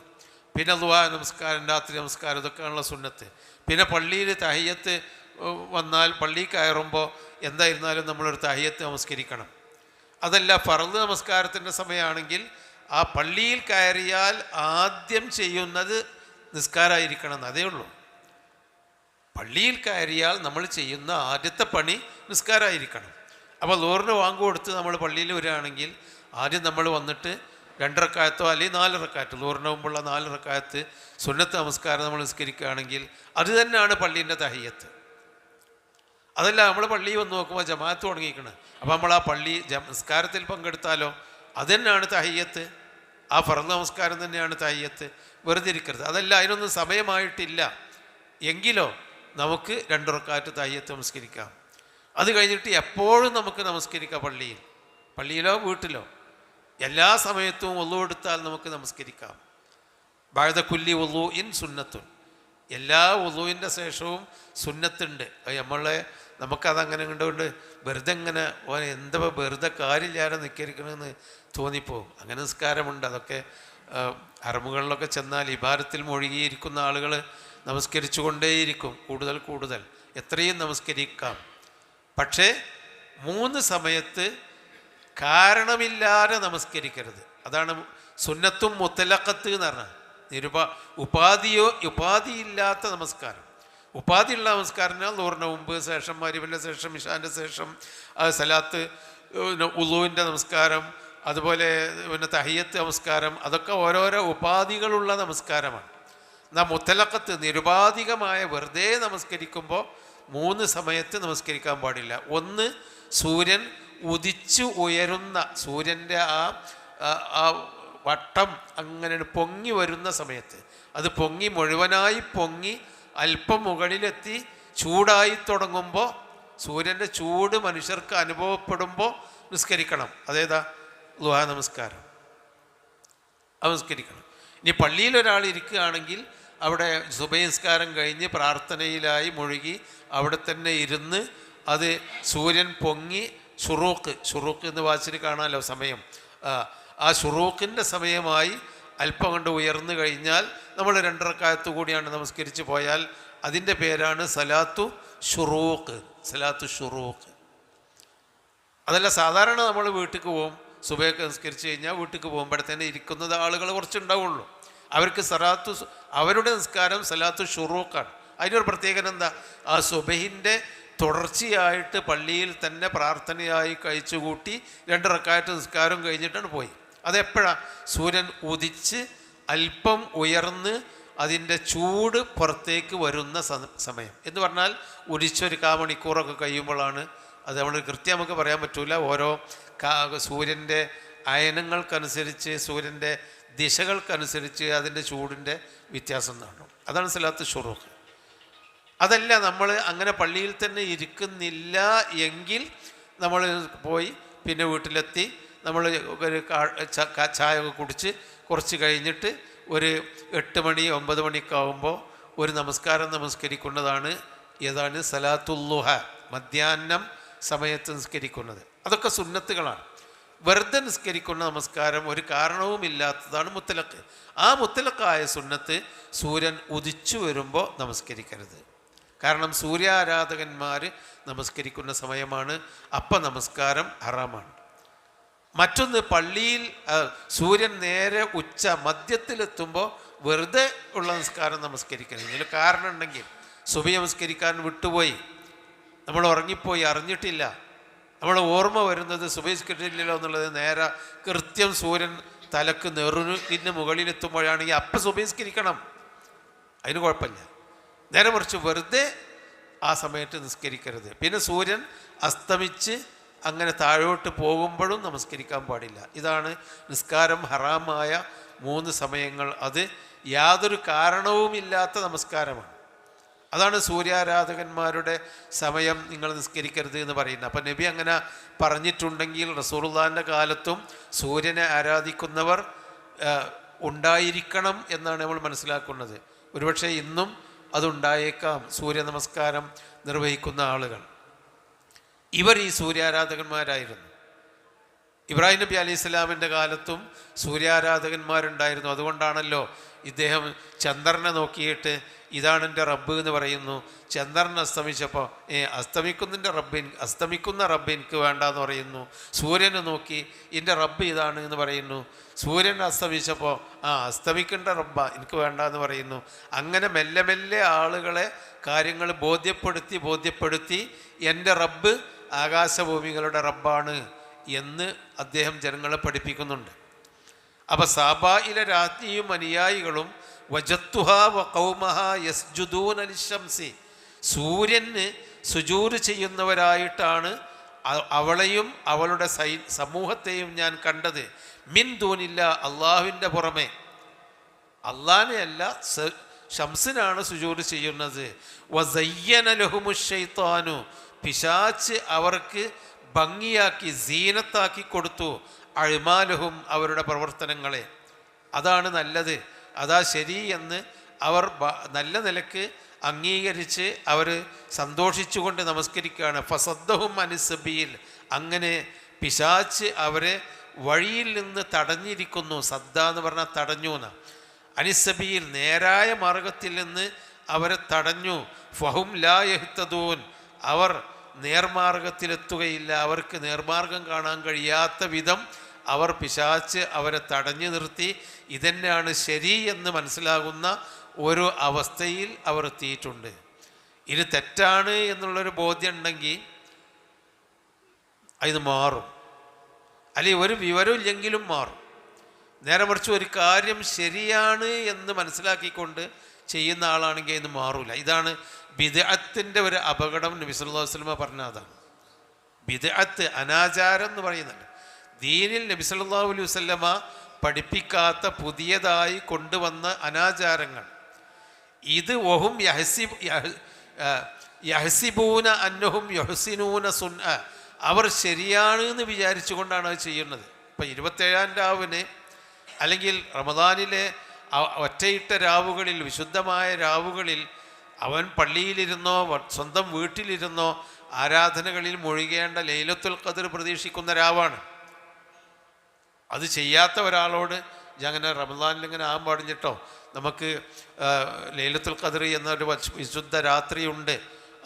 പിന്നെ ദുആ നമസ്കാരം, രാത്രി നമസ്കാരം, ഇതൊക്കെയുള്ള സുന്നത്ത്. പിന്നെ പള്ളിയിൽ തഹിയ്യത്ത് വന്നാൽ, പള്ളി കയറുമ്പോൾ എന്തായിരുന്നാലും നമ്മളൊരു തഹിയ്യത്ത് നമസ്കരിക്കണം. അതല്ല, ഫർദ് നമസ്കാരത്തിൻ്റെ സമയമാണെങ്കിൽ ആ പള്ളിയിൽ കയറിയാൽ ആദ്യം ചെയ്യുന്നത് നിസ്കാരമായിരിക്കണം എന്ന്, അതേ ഉള്ളൂ. പള്ളിയിൽ കയറിയാൽ നമ്മൾ ചെയ്യുന്ന ആദ്യത്തെ പണി നിസ്കാരമായിരിക്കണം. അപ്പോൾ ളുഹറിന് വാങ്ക് കൊടുത്ത് നമ്മൾ പള്ളിയിൽ വരികയാണെങ്കിൽ ആദ്യം നമ്മൾ വന്നിട്ട് 2 റക്അത്തോ അല്ലെങ്കിൽ 4 റക്അത്ത്, ളുഹറിന് മുമ്പുള്ള 4 റക്അത്ത് സുന്നത്ത് നമസ്കാരം നമ്മൾ നിസ്കരിക്കുകയാണെങ്കിൽ അത് തന്നെയാണ് പള്ളീൻ്റെ തഹിയ്യത്ത്. അതല്ല, നമ്മൾ പള്ളിയിൽ വന്ന് നോക്കുമ്പോൾ ജമാഅത്ത് തുടങ്ങിയിരിക്കണം. അപ്പോൾ നമ്മൾ ആ പള്ളി നിസ്കാരത്തിൽ പങ്കെടുത്താലോ, അത് തന്നെയാണ് തഹിയ്യത്ത്. ആ ഫർദ് നമസ്കാരം തന്നെയാണ് തഹിയ്യത്ത്. വെറുതെ ഇരിക്കരുത്. അതല്ല, അതിനൊന്നും സമയമായിട്ടില്ല എങ്കിലോ നമുക്ക് 2 റക്അത്ത് തഹിയ്യത്ത് നമസ്കരിക്കാം. അത് കഴിഞ്ഞിട്ട് എപ്പോഴും നമുക്ക് നമസ്കരിക്കാം. പള്ളിയിലോ വീട്ടിലോ എല്ലാ സമയത്തും വുളു എടുത്താൽ നമുക്ക് നമസ്കരിക്കാം. ബഅദ കുല്ലി വുളുഇൻ സുന്നത്തുൻ, എല്ലാ വുളുവിൻ്റെ ശേഷവും സുന്നത്തുണ്ട്. നമുക്കതങ്ങനെ കണ്ടുകൊണ്ട് വെറുതെ ഇങ്ങനെ എന്താ വെറുതെ കാര്യമില്ലാതെ നിസ്കരിക്കണമെന്ന് തോന്നിപ്പോവും. അങ്ങനെ നിസ്കാരമുണ്ട്. അതൊക്കെ ഹറമുകളിലൊക്കെ ചെന്നാൽ ഇബാദത്തിൽ മുഴുകിയിരിക്കുന്ന ആളുകൾ നമസ്കരിച്ചു കൊണ്ടേയിരിക്കും, കൂടുതൽ എത്രയും നമസ്കരിക്കാം. പക്ഷേ 3 സമയത്ത് കാരണമില്ലാതെ നമസ്കരിക്കരുത്. അതാണ് സുന്നത്തും മുത്തലഖത്ത് എന്ന് പറഞ്ഞാൽ ഉപാധിയില്ലാത്ത നമസ്കാരം. ഉപാധിയുള്ള നമസ്കാരം ലോറിൻ്റെ മുമ്പ്, ശേഷം മഗ്‌രിബിൻ്റെ ശേഷം, ഇശാൻ്റെ ശേഷം, സലാത്ത്, ഉളൂവിൻ്റെ നമസ്കാരം, അതുപോലെ പിന്നെ തഹിയ്യത്ത് നമസ്കാരം, അതൊക്കെ ഓരോരോ ഉപാധികളുള്ള നമസ്കാരമാണ്. എന്നാൽ മുത്തലഖത്ത് നിരുപാധികമായ വെറുതെ നമസ്കരിക്കുമ്പോൾ 3 സമയത്ത് നമസ്കരിക്കാൻ പാടില്ല. ഒന്ന്, സൂര്യൻ ഉദിച്ചു ഉയരുന്ന, സൂര്യൻ്റെ ആ വട്ടം അങ്ങനെ പൊങ്ങി വരുന്ന സമയത്ത്, അത് പൊങ്ങി മുഴുവനായി പൊങ്ങി അല്പം മുകളിലെത്തി ചൂടായി തുടങ്ങുമ്പോൾ, സൂര്യൻ്റെ ചൂട് മനുഷ്യർക്ക് അനുഭവപ്പെടുമ്പോൾ നിസ്കരിക്കണം. അതേതാ? ളുഹാ നമസ്കാരം. നമസ്കരിക്കണം. ഇനി പള്ളിയിൽ ഒരാൾ ഇരിക്കുകയാണെങ്കിൽ അവിടെ സുബഹി നിസ്കാരം കഴിഞ്ഞ് പ്രാർത്ഥനയിലായി മുഴുകി അവിടെ തന്നെ ഇരുന്ന് അത് സൂര്യൻ പൊങ്ങി ഷുറൂക്ക് എന്ന് വായിച്ചിട്ട് കാണാമല്ലോ സമയം, ആ ഷുറൂക്കിൻ്റെ സമയമായി അല്പം കൊണ്ട് ഉയർന്നു കഴിഞ്ഞാൽ നമ്മൾ 2 റക്അത്ത് കൂടിയാണ് നമസ്കരിച്ച് പോയാൽ അതിൻ്റെ പേരാണ് സലാത്തു ഷുറൂക്ക്. അതല്ല, സാധാരണ നമ്മൾ വീട്ടിലേക്ക് പോകും, സുബഹയൊക്കെ നിസ്കരിച്ച് കഴിഞ്ഞാൽ വീട്ടിലേക്ക് പോകുമ്പോഴത്തേന് ഇരിക്കുന്നത് ആളുകൾ കുറച്ചുണ്ടാവുള്ളൂ. അവർക്ക് അവരുടെ നിസ്കാരം സലാത്തു ഷുറൂക്കാണ്. അതിനൊരു പ്രത്യേകത എന്താ? ആ സുബഹിൻ്റെ തുടർച്ചയായിട്ട് പള്ളിയിൽ തന്നെ പ്രാർത്ഥനയായി കഴിച്ചുകൂട്ടി 2 റക്അത്ത് നിസ്കാരം കഴിഞ്ഞിട്ടാണ് പോയി. അതെപ്പോഴാണ്? സൂര്യൻ ഉദിച്ച് അല്പം ഉയർന്ന് അതിൻ്റെ ചൂട് പുറത്തേക്ക് വരുന്ന സമയം എന്ന് പറഞ്ഞാൽ ഉദിച്ചൊരു 1/4 മണിക്കൂറൊക്കെ കഴിയുമ്പോഴാണ്. അത് നമ്മൾ കൃത്യം നമുക്ക് പറയാൻ പറ്റില്ല. ഓരോ സൂര്യൻ്റെ അയനങ്ങൾക്കനുസരിച്ച്, സൂര്യൻ്റെ ദിശകൾക്കനുസരിച്ച് അതിൻ്റെ ചൂടിൻ്റെ വ്യത്യാസം കാണും. അതാണ് സലാത്ത് ഷുറൂഖ്. അതല്ല, നമ്മൾ അങ്ങനെ പള്ളിയിൽ തന്നെ ഇരിക്കുന്നില്ല എങ്കിൽ നമ്മൾ പോയി പിന്നെ വീട്ടിലെത്തി നമ്മൾ ഒരു ചായ ഒക്കെ കുടിച്ച് കുറച്ച് കഴിഞ്ഞിട്ട് ഒരു 8 മണി 9 മണിക്കാവുമ്പോൾ ഒരു നമസ്കാരം നമസ്കരിക്കുന്നതാണ്. ഏതാണ്? സലാത്തുല്ലുഹ, മധ്യാഹ്നം സമയത്ത് നിസ്കരിക്കുന്നത്. അതൊക്കെ സുന്നത്തുകളാണ്. വെറുതെ നിസ്കരിക്കുന്ന നമസ്കാരം ഒരു കാരണവുമില്ലാത്തതാണ് മുത്തലഖ്. ആ മുത്തലഖായ സുന്നത്ത് സൂര്യൻ ഉദിച്ചു വരുമ്പോൾ നമസ്കരിക്കരുത്. കാരണം സൂര്യാരാധകന്മാർ നമസ്കരിക്കുന്ന സമയമാണ്. അപ്പം നമസ്കാരം ഹറാമാണ്. മറ്റൊന്ന്, പള്ളിയിൽ സൂര്യൻ നേരെ ഉച്ച മധ്യത്തിലെത്തുമ്പോൾ വെറുതെ ഉള്ള നിസ്കാരം നമസ്കരിക്കരുത്. ഇതിന് കാരണം ഉണ്ടെങ്കിൽ, സുബഹി നമസ്കരിക്കാൻ വിട്ടുപോയി, നമ്മൾ ഉറങ്ങിപ്പോയി, അറിഞ്ഞിട്ടില്ല, നമ്മൾ ഓർമ്മ വരുന്നത് സുബഹി നിസ്കരിച്ചില്ലല്ലോ എന്നുള്ളത് നേരെ കൃത്യം സൂര്യൻ തലക്ക് നെറുകിന് മുകളിലെത്തുമ്പോഴാണെങ്കിൽ അപ്പം സുബഹി നിസ്കരിക്കണം, അതിന് കുഴപ്പമില്ല. നേരെ മറിച്ച് വെറുതെ ആ സമയത്ത് നിസ്കരിക്കരുത്. പിന്നെ സൂര്യൻ അസ്തമിച്ച് അങ്ങനെ താഴോട്ട് പോകുമ്പോഴും നമസ്കരിക്കാൻ പാടില്ല. ഇതാണ് നിസ്കാരം ഹറാമായ 3 സമയങ്ങൾ. അത് യാതൊരു കാരണവുമില്ലാത്ത നമസ്കാരമാണ്. അതാണ് സൂര്യാരാധകന്മാരുടെ സമയം നിങ്ങൾ നിസ്കരിക്കരുത് എന്ന് പറയുന്നത്. അപ്പം നബി അങ്ങനെ പറഞ്ഞിട്ടുണ്ടെങ്കിൽ റസൂലുള്ളാഹിൻ്റെ കാലത്തും സൂര്യനെ ആരാധിക്കുന്നവർ ഉണ്ടായിരിക്കണം എന്നാണ് നമ്മൾ മനസ്സിലാക്കുന്നത്. ഒരുപക്ഷെ ഇന്നും അതുണ്ടായേക്കാം, സൂര്യ നമസ്കാരം നിർവഹിക്കുന്ന ആളുകൾ. ഇവർ ഈ സൂര്യാരാധകന്മാരായിരുന്നു. ഇബ്രാഹിം നബി അലൈഹി സ്വലാമിൻ്റെ കാലത്തും സൂര്യാരാധകന്മാരുണ്ടായിരുന്നു. അതുകൊണ്ടാണല്ലോ ഇദ്ദേഹം ചന്ദ്രനെ നോക്കിയിട്ട് ഇതാണ് എൻ്റെ റബ്ബ് എന്ന് പറയുന്നു. ചന്ദ്രൻ അസ്തമിച്ചപ്പോൾ അസ്തമിക്കുന്ന റബ്ബ് എനിക്ക് വേണ്ടാന്ന് പറയുന്നു. സൂര്യനെ നോക്കി എൻ്റെ റബ്ബ് ഇതാണ് എന്ന് പറയുന്നു. സൂര്യൻ അസ്തമിച്ചപ്പോൾ അസ്തമിക്കേണ്ട റബ്ബ എനിക്ക് വേണ്ടാന്ന് പറയുന്നു. അങ്ങനെ മെല്ലെ മെല്ലെ ആളുകളെ കാര്യങ്ങൾ ബോധ്യപ്പെടുത്തി എൻ്റെ റബ്ബ് ആകാശഭൂമികളുടെ റബ്ബാണ് എന്ന് അദ്ദേഹം ജനങ്ങളെ പഠിപ്പിക്കുന്നുണ്ട്. അപ്പോൾ സാബായിലെ രാജ്ഞിയും അനുയായികളും വജത്തുഹ വ ഖൗമഹ യസ്ജുദൂന ലിശംസി, സൂര്യന് സുജൂദ് ചെയ്യുന്നവരായിട്ടാണ് അവളെയും അവളുടെ സമൂഹത്തെയും ഞാൻ കണ്ടത്. മിൻ ദൂനില്ല, അള്ളാഹുവിൻ്റെ പുറമെ. അള്ളാഹിനെയല്ല, ഷംസിനാണ് സുജൂദ് ചെയ്യുന്നത്. വസയ്യന ലഹുമുശ് ശൈത്താനു, പിശാച്ച് അവർക്ക് ഭംഗിയാക്കി സീനത്താക്കി കൊടുത്തു. അഴ്മാലഹും, അവരുടെ പ്രവർത്തനങ്ങളെ. അതാണ് നല്ലത്, അതാ ശരി എന്ന് അവർ നല്ല നിലക്ക് അംഗീകരിച്ച് അവർ സന്തോഷിച്ചുകൊണ്ട് നമസ്കരിക്കുകയാണ്. ഫസദ്ദഹും അനിസബീൽ, അങ്ങനെ പിശാച്ച് അവരെ വഴിയിൽ നിന്ന് തടഞ്ഞിരിക്കുന്നു. സദ്ദ എന്ന് പറഞ്ഞാൽ തടഞ്ഞു എന്ന്. അനിസബീൽ, നേരായ മാർഗത്തിൽ നിന്ന് അവരെ തടഞ്ഞു. ഫഹും ലാ യഹ്തദൂൻ, അവർ നേർമാർഗത്തിലെത്തുകയില്ല. അവർക്ക് നേർമാർഗം കാണാൻ കഴിയാത്ത വിധം അവർ പിശാച്ച് അവരെ തടഞ്ഞു നിർത്തി ഇതന്നെയാണ് ശരി എന്ന് മനസ്സിലാകുന്ന ഒരു അവസ്ഥയിൽ അവർ എത്തിയിട്ടുണ്ട്. ഇത് തെറ്റാണ് എന്നുള്ളൊരു ബോധ്യം ഉണ്ടെങ്കിൽ ഇത് മാറും, അല്ലെങ്കിൽ ഒരു വിവരമില്ലെങ്കിലും മാറും. നേരെ മറിച്ച് ഒരു കാര്യം ശരിയാണ് എന്ന് മനസ്സിലാക്കിക്കൊണ്ട് ചെയ്യുന്ന ആളാണെങ്കിൽ ഇത് മാറൂല. ഇതാണ് ബിദ്അത്തിൻ്റെ ഒരു അപകടം. നബി സല്ലല്ലാഹു അലൈഹി വസല്ലം പറഞ്ഞ അതാണ്. ബിദ്അത്ത്, അനാചാരം എന്ന് പറയുന്നുണ്ട്. ദീനിൽ നബി സല്ലല്ലാഹു അലൈഹി വസല്ലമ പഠിപ്പിക്കാത്ത പുതിയതായി കൊണ്ടുവന്ന അനാചാരങ്ങൾ, ഇത് വഹും യഹ്സിബൂന അന്നഹും യഹ്സിനൂന സുൻഅ, അവർ ശരിയാണ് എന്ന് വിചാരിച്ചു കൊണ്ടാണ് അത് ചെയ്യുന്നത്. ഇപ്പം 27-ാം രാവിന് അല്ലെങ്കിൽ റമദാനിലെ ഒറ്റയിട്ട രാവുകളിൽ, വിശുദ്ധമായ രാവുകളിൽ അവൻ പള്ളിയിലിരുന്നോ സ്വന്തം വീട്ടിലിരുന്നോ ആരാധനകളിൽ മുഴുകേണ്ട ലൈലത്തുൽ ഖദ്ർ പ്രതീക്ഷിക്കുന്ന രാവാണ്. അത് ചെയ്യാത്ത ഒരാളോട് അങ്ങനെ റമദാനിൽ ഇങ്ങനെ ആകാൻ പാടിഞ്ഞിട്ടോ, നമുക്ക് ലൈലത്തുൽ ഖദ്ർ എന്നൊരു വിശുദ്ധ രാത്രിയുണ്ട്,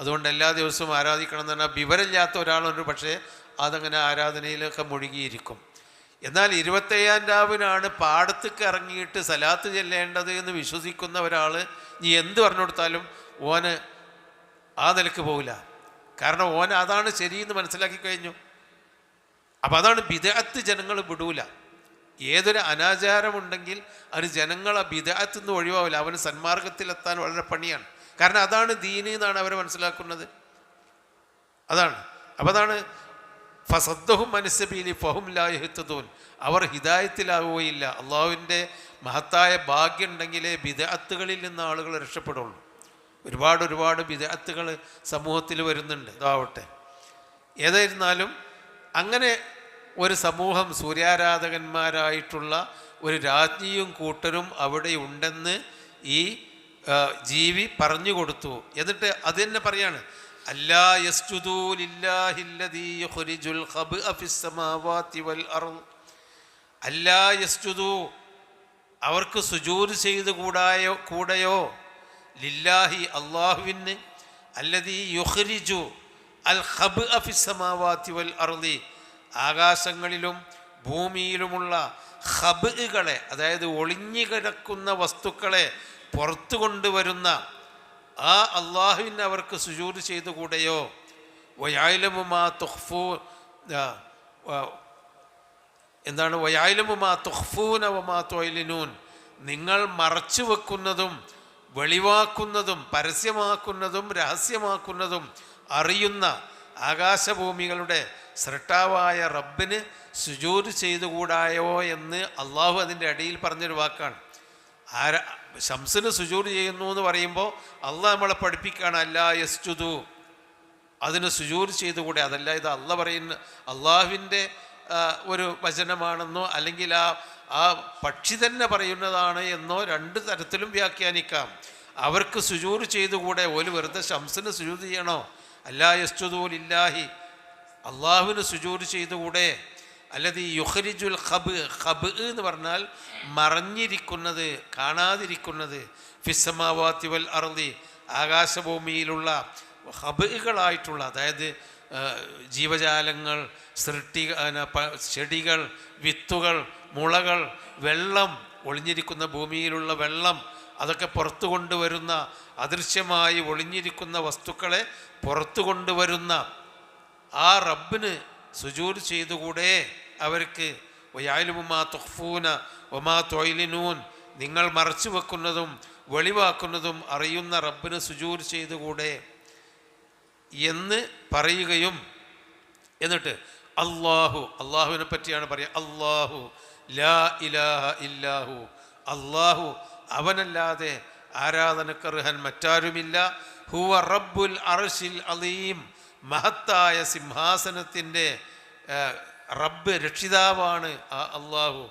അതുകൊണ്ട് എല്ലാ ദിവസവും ആരാധിക്കണം എന്ന് പറഞ്ഞാൽ വിവരമില്ലാത്ത ഒരാളൊരു പക്ഷേ അതങ്ങനെ ആരാധനയിലൊക്കെ മുഴുകിയിരിക്കും. എന്നാൽ 27-ാം രാവിനാണ് പാടത്തേക്ക് ഇറങ്ങിയിട്ട് സലാത്ത് ചെല്ലേണ്ടത് എന്ന് വിശ്വസിക്കുന്ന ഒരാൾ നീ എന്ത് പറഞ്ഞു കൊടുത്താലും ഓന് ആ നിലക്ക് പോകില്ല. കാരണം ഓൻ അതാണ് ശരിയെന്ന് മനസ്സിലാക്കി കഴിഞ്ഞു. അപ്പം അതാണ് ബിദ്അത്ത്. ജനങ്ങൾ വിടൂല. ഏതൊരു അനാചാരമുണ്ടെങ്കിൽ അത് ജനങ്ങളെ ബിദ്അത്ത് നിന്ന് ഒഴിവാവില്ല. അവന് സന്മാർഗത്തിലെത്താൻ വളരെ പണിയാണ്. കാരണം അതാണ് ദീന് എന്നാണ് അവർ മനസ്സിലാക്കുന്നത്. അതാണ്. അപ്പം അതാണ് ഫസദ്ദഹും അൻസബീലി ഫഹും ലാ യഹ്തദൂൻ, അവർ ഹിദായത്തിലാവുകയില്ല. അള്ളാഹുവിൻ്റെ മഹത്തായ ഭാഗ്യം ഉണ്ടെങ്കിലേ ബിദ്അത്തുകളിൽ നിന്ന് ആളുകൾ രക്ഷപ്പെടുള്ളൂ. ഒരുപാട് ബിദ്അത്തുകൾ സമൂഹത്തിൽ വരുന്നുണ്ട്. ഇതാവട്ടെ, ഏതായിരുന്നാലും അങ്ങനെ ഒരു സമൂഹം സൂര്യാരാധകന്മാരായിട്ടുള്ള ഒരു രാജ്ഞിയും കൂട്ടരും അവിടെ ഉണ്ടെന്ന് ഈ ജീവി പറഞ്ഞു കൊടുത്തു. എന്നിട്ട് അത് തന്നെ പറയാണ്, അല്ലാ യസ്ജുദൂ ലില്ലാഹില്ലദീ യുഖ്രിജുൽ ഖബ്അ ഫിസ്സമാവാതി വൽ അർദ്. അല്ലാ യസ്ജുദൂ, അവർക്ക് സുജൂദ് ചെയ്ത് കൂടെയോ ലില്ലാഹി, അല്ലാഹുവിന്, അല്ലദീ യുഖ്രിജു അൽ ഖബ്അ ഫിസ്സമാവാതി വൽ അർദി, ആകാശങ്ങളിലും ഭൂമിയിലുമുള്ള ഖബ്അകളെ, അതായത് ഒളിഞ്ഞു കിടക്കുന്ന വസ്തുക്കളെ പുറത്തു കൊണ്ടുവരുന്ന ആ അള്ളാഹുവിന് അവർക്ക് സുജൂദ് ചെയ്തുകൂടെയോ? വയഅലമു മാ തുഖ്ഫൂൻ, എന്താണ് വയഅലമു മാ തുഖ്ഫൂന വമാ തുഅ്ലിനൂൻ, നിങ്ങൾ മറച്ചു വെക്കുന്നതും വെളിവാക്കുന്നതും പരസ്യമാക്കുന്നതും രഹസ്യമാക്കുന്നതും അറിയുന്ന ആകാശഭൂമികളുടെ സൃഷ്ടാവായ റബ്ബിന് സുജൂദ് ചെയ്തുകൂടായോ എന്ന് അള്ളാഹു അതിൻ്റെ അടിയിൽ പറഞ്ഞൊരു വാക്കാണ്. ശംസിന് സുജൂദ് ചെയ്യുന്നു എന്ന് പറയുമ്പോൾ അള്ളാഹ് നമ്മളെ പഠിപ്പിക്കുകയാണ്, അല്ലാ യസ്ജുദു, അതിന് സുജൂദ് ചെയ്തുകൂടെ. അതല്ല, ഇത് അള്ളാഹ് പറയുന്ന അള്ളാഹുവിൻ്റെ ഒരു വചനമാണെന്നോ അല്ലെങ്കിൽ ആ പക്ഷി തന്നെ പറയുന്നതാണ് എന്നോ രണ്ട് തരത്തിലും വ്യാഖ്യാനിക്കാം. അവർക്ക് സുജൂദ് ചെയ്തുകൂടെ? ഓല് വെറുതെ ശംസിന് സുജൂദ് ചെയ്യണോ? അല്ലാ യസ്ജുദു ലില്ലാഹി, അള്ളാഹുവിന് സുജൂദ് ചെയ്തുകൂടെ? അല്ലത് യുഖ്രിജുൽ ഖബ് എന്ന് പറഞ്ഞാൽ മറഞ്ഞിരിക്കുന്നത്, കാണാതിരിക്കുന്നത്, ഫിസ്സമാവാതി വൽ അർദി, ആകാശഭൂമിയിലുള്ള ഖബുകളായിട്ടുള്ള, അതായത് ജീവജാലങ്ങൾ, ചെടികൾ, വിത്തുകൾ, മുളകൾ, വെള്ളം, ഒളിഞ്ഞിരിക്കുന്ന ഭൂമിയിലുള്ള വെള്ളം, അതൊക്കെ പുറത്തു കൊണ്ടുവരുന്ന, അദൃശ്യമായി ഒളിഞ്ഞിരിക്കുന്ന വസ്തുക്കളെ പുറത്തു കൊണ്ടുവരുന്ന ആ റബ്ബിന് സുജൂദ് ചെയ്തുകൂടെ അവർക്ക്? വയഅലമു മാ തുഖ്ഫൂന വമാ തുഅ്ലിനൂൻ, നിങ്ങൾ മറച്ചു വെക്കുന്നതും വെളിവാക്കുന്നതും അറിയുന്ന റബ്ബിന് സുജൂദ് ചെയ്തുകൂടെ എന്ന് പറയുകയും, എന്നിട്ട് അള്ളാഹുവിനെ പറ്റിയാണ് പറയുക, അല്ലാഹു ലാ ഇലാഹ ഇല്ലാഹു, അള്ളാഹു അവനല്ലാതെ ആരാധനക്കർഹൻ മറ്റാരുമില്ല, ഹുവ റബ്ബുൽ അർശിൽ അലീം, മഹത്തായ സിംഹാസനത്തിൻ്റെ റബ്ബ്, രക്ഷിതാവാണ് ആ അള്ളാഹു,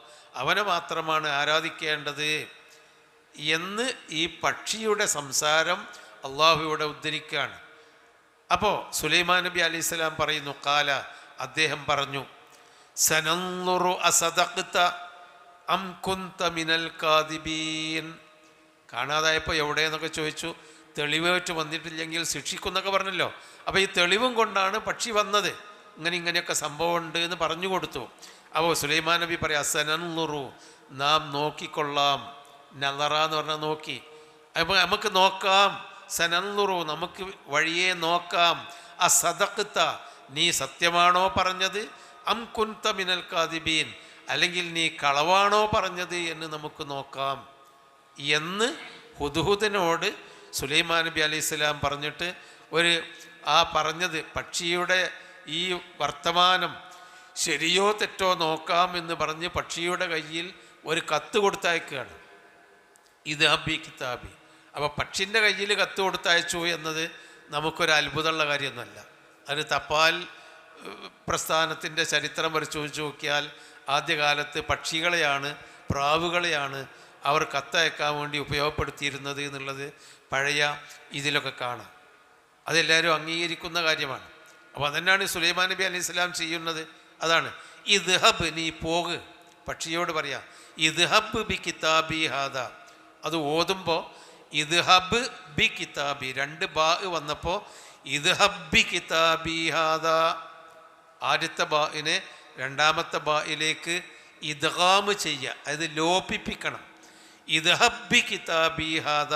അവനെ മാത്രമാണ് ആരാധിക്കേണ്ടത് എന്ന് ഈ പക്ഷിയുടെ സംസാരം അള്ളാഹു ഇവിടെ ഉദ്ധരിക്കുകയാണ്. അപ്പോൾ സുലൈമാൻ നബി അലൈഹിസ്സലാം പറയുന്നു, ഖാല, അദ്ദേഹം പറഞ്ഞു, സനൻളുറു അസദഖ്ത അം കുന്ത മിനൽ കാദിബീൻ. കാണാതായപ്പോൾ എവിടെയെന്നൊക്കെ ചോദിച്ചു. തെളിവേറ്റ് വന്നിട്ടില്ലെങ്കിൽ ശിക്ഷിക്കുന്നൊക്കെ പറഞ്ഞല്ലോ. അപ്പോൾ ഈ തെളിവും കൊണ്ടാണ് പക്ഷി വന്നത്, ഇങ്ങനെയൊക്കെ സംഭവം ഉണ്ട് എന്ന് പറഞ്ഞു കൊടുത്തു. അപ്പോൾ സുലൈമാൻ നബി പറയാം, സനൻളുറു, നാം നോക്കിക്കൊള്ളാം. നളറ എന്ന് പറഞ്ഞാൽ നോക്കി. അപ്പോൾ നമുക്ക് നോക്കാം. സനൻളുറു, നമുക്ക് വഴിയെ നോക്കാം. അസദഖ്ത, നീ സത്യമാണോ പറഞ്ഞത്, അം കുൻത മിനൽ കാദിബീൻ, അല്ലെങ്കിൽ നീ കളവാണോ പറഞ്ഞത് എന്ന് നമുക്ക് നോക്കാം എന്ന് ഹുദ്ഹുദിനോട് സുലൈമാൻ നബി അലൈഹിസ്സലാം പറഞ്ഞിട്ട് ആ പറഞ്ഞത് പക്ഷിയുടെ ഈ വർത്തമാനം ശരിയോ തെറ്റോ നോക്കാം എന്ന് പറഞ്ഞ് പക്ഷിയുടെ കയ്യിൽ ഒരു കത്ത് കൊടുത്തയക്കുകയാണ്. ഇത് ഹബി കിതാബി. അപ്പോൾ പക്ഷിൻ്റെ കയ്യിൽ കത്ത് കൊടുത്തയച്ചു എന്നത് നമുക്കൊരു അത്ഭുതമുള്ള കാര്യമൊന്നുമല്ല. അത് തപാൽ പ്രസ്ഥാനത്തിൻ്റെ ചരിത്രം പരിശോധിച്ച് നോക്കിയാൽ ആദ്യകാലത്ത് പക്ഷികളെയാണ്, പ്രാവുകളെയാണ് അവർ കത്തയക്കാൻ വേണ്ടി ഉപയോഗപ്പെടുത്തിയിരുന്നത് എന്നുള്ളത് പഴയ ഇതിലൊക്കെ കാണാം. അതെല്ലാവരും അംഗീകരിക്കുന്ന കാര്യമാണ്. അപ്പോൾ അതന്നെയാണ് സുലൈമാൻ നബി അലൈഹി സ്വലാം ചെയ്യുന്നത്. അതാണ് ഇദ്ഹബ്, നീ പോക്. പക്ഷിയോട് പറയാം ഇദ്ഹബ് ബി കിതാബി ഹാദ. അത് ഓതുമ്പോൾ ഇദ്ഹബ് ബി കിതാബി, 2 ബാ വന്നപ്പോൾ ഇദ്ഹബ് ബി കിതാബി ഹാദ, ആദ്യത്തെ ബാഇനെ രണ്ടാമത്തെ ബായിലേക്ക് ഇദ്ഗാം ചെയ്യുക, അതായത് ലോപിപ്പിക്കണം. ഇദ്ഹബ് ബി കിതാബി ഹാദ,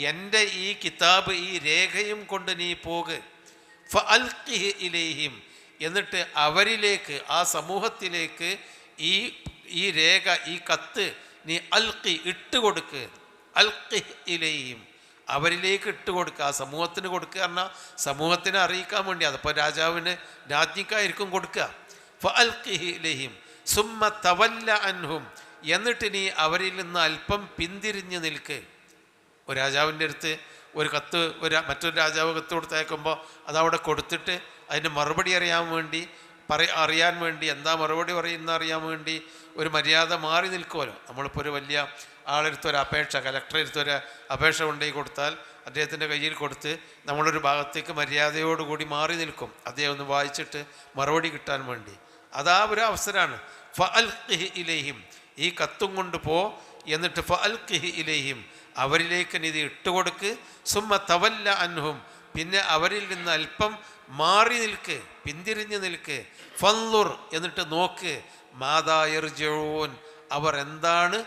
എൻ്റെ ഈ കിതാബ്, ഈ രേഖയും കൊണ്ട് നീ പോക്. ഫഅൽഖിഹി ഇലൈഹിം, എന്നിട്ട് അവരിലേക്ക്, ആ സമൂഹത്തിലേക്ക് ഈ രേഖ, ഈ കത്ത് നീ അൽഖി, ഇട്ടുകൊടുക്ക്. അൽഖിഹി ഇലൈഹിം, അവരിലേക്ക് ഇട്ടുകൊടുക്കുക, ആ സമൂഹത്തിന് കൊടുക്കുക. പറഞ്ഞാൽ സമൂഹത്തിനെ അറിയിക്കാൻ വേണ്ടി. അതിപ്പോൾ രാജ്ഞിക്കായിരിക്കും കൊടുക്കുക. ഫഅൽഖിഹി ഇലൈഹിം സുമ്മ തവല്ല അൻഹും, എന്നിട്ട് നീ അവരിൽ നിന്ന് അല്പം പിന്തിരിഞ്ഞ് നിൽക്ക്. ഒരു രാജാവിൻ്റെ അടുത്ത് ഒരു കത്ത്, മറ്റൊരു രാജാവ് കത്ത് കൊടുത്തയക്കുമ്പോൾ അതവിടെ കൊടുത്തിട്ട് അതിൻ്റെ മറുപടി അറിയാൻ വേണ്ടി എന്താ മറുപടി പറയുന്ന അറിയാൻ വേണ്ടി ഒരു മര്യാദ മാറി നിൽക്കുമല്ലോ. നമ്മളിപ്പോൾ ഒരു വലിയ ആളെടുത്തൊരു അപേക്ഷ, കലക്ടറെടുത്തൊരു അപേക്ഷ കൊണ്ടുപോയി കൊടുത്താൽ അദ്ദേഹത്തിൻ്റെ കയ്യിൽ കൊടുത്ത് നമ്മളൊരു ഭാഗത്തേക്ക് മര്യാദയോടുകൂടി മാറി നിൽക്കും, അദ്ദേഹം ഒന്ന് വായിച്ചിട്ട് മറുപടി കിട്ടാൻ വേണ്ടി. അതാ ഒരു അവസരമാണ്. ഫഅൽഖിഹി ഇലൈഹിം, ഈ കത്തും കൊണ്ട് പോ, എന്നിട്ട് ഫഅൽഖിഹി ഇലൈഹിം, അവരിലേക്ക് നീ ഇട്ടുകൊടുക്ക്. സുമ്മ തവല്ല അൻഹും, പിന്നെ അവരിൽ നിന്ന് അല്പം മാറി നിൽക്ക്, പിന്തിരിഞ്ഞ് നിൽക്ക്. ഫൻളുർ, എന്നിട്ട് നോക്ക്. മാദാ യർജിഊൻ, അവർ എന്താണ്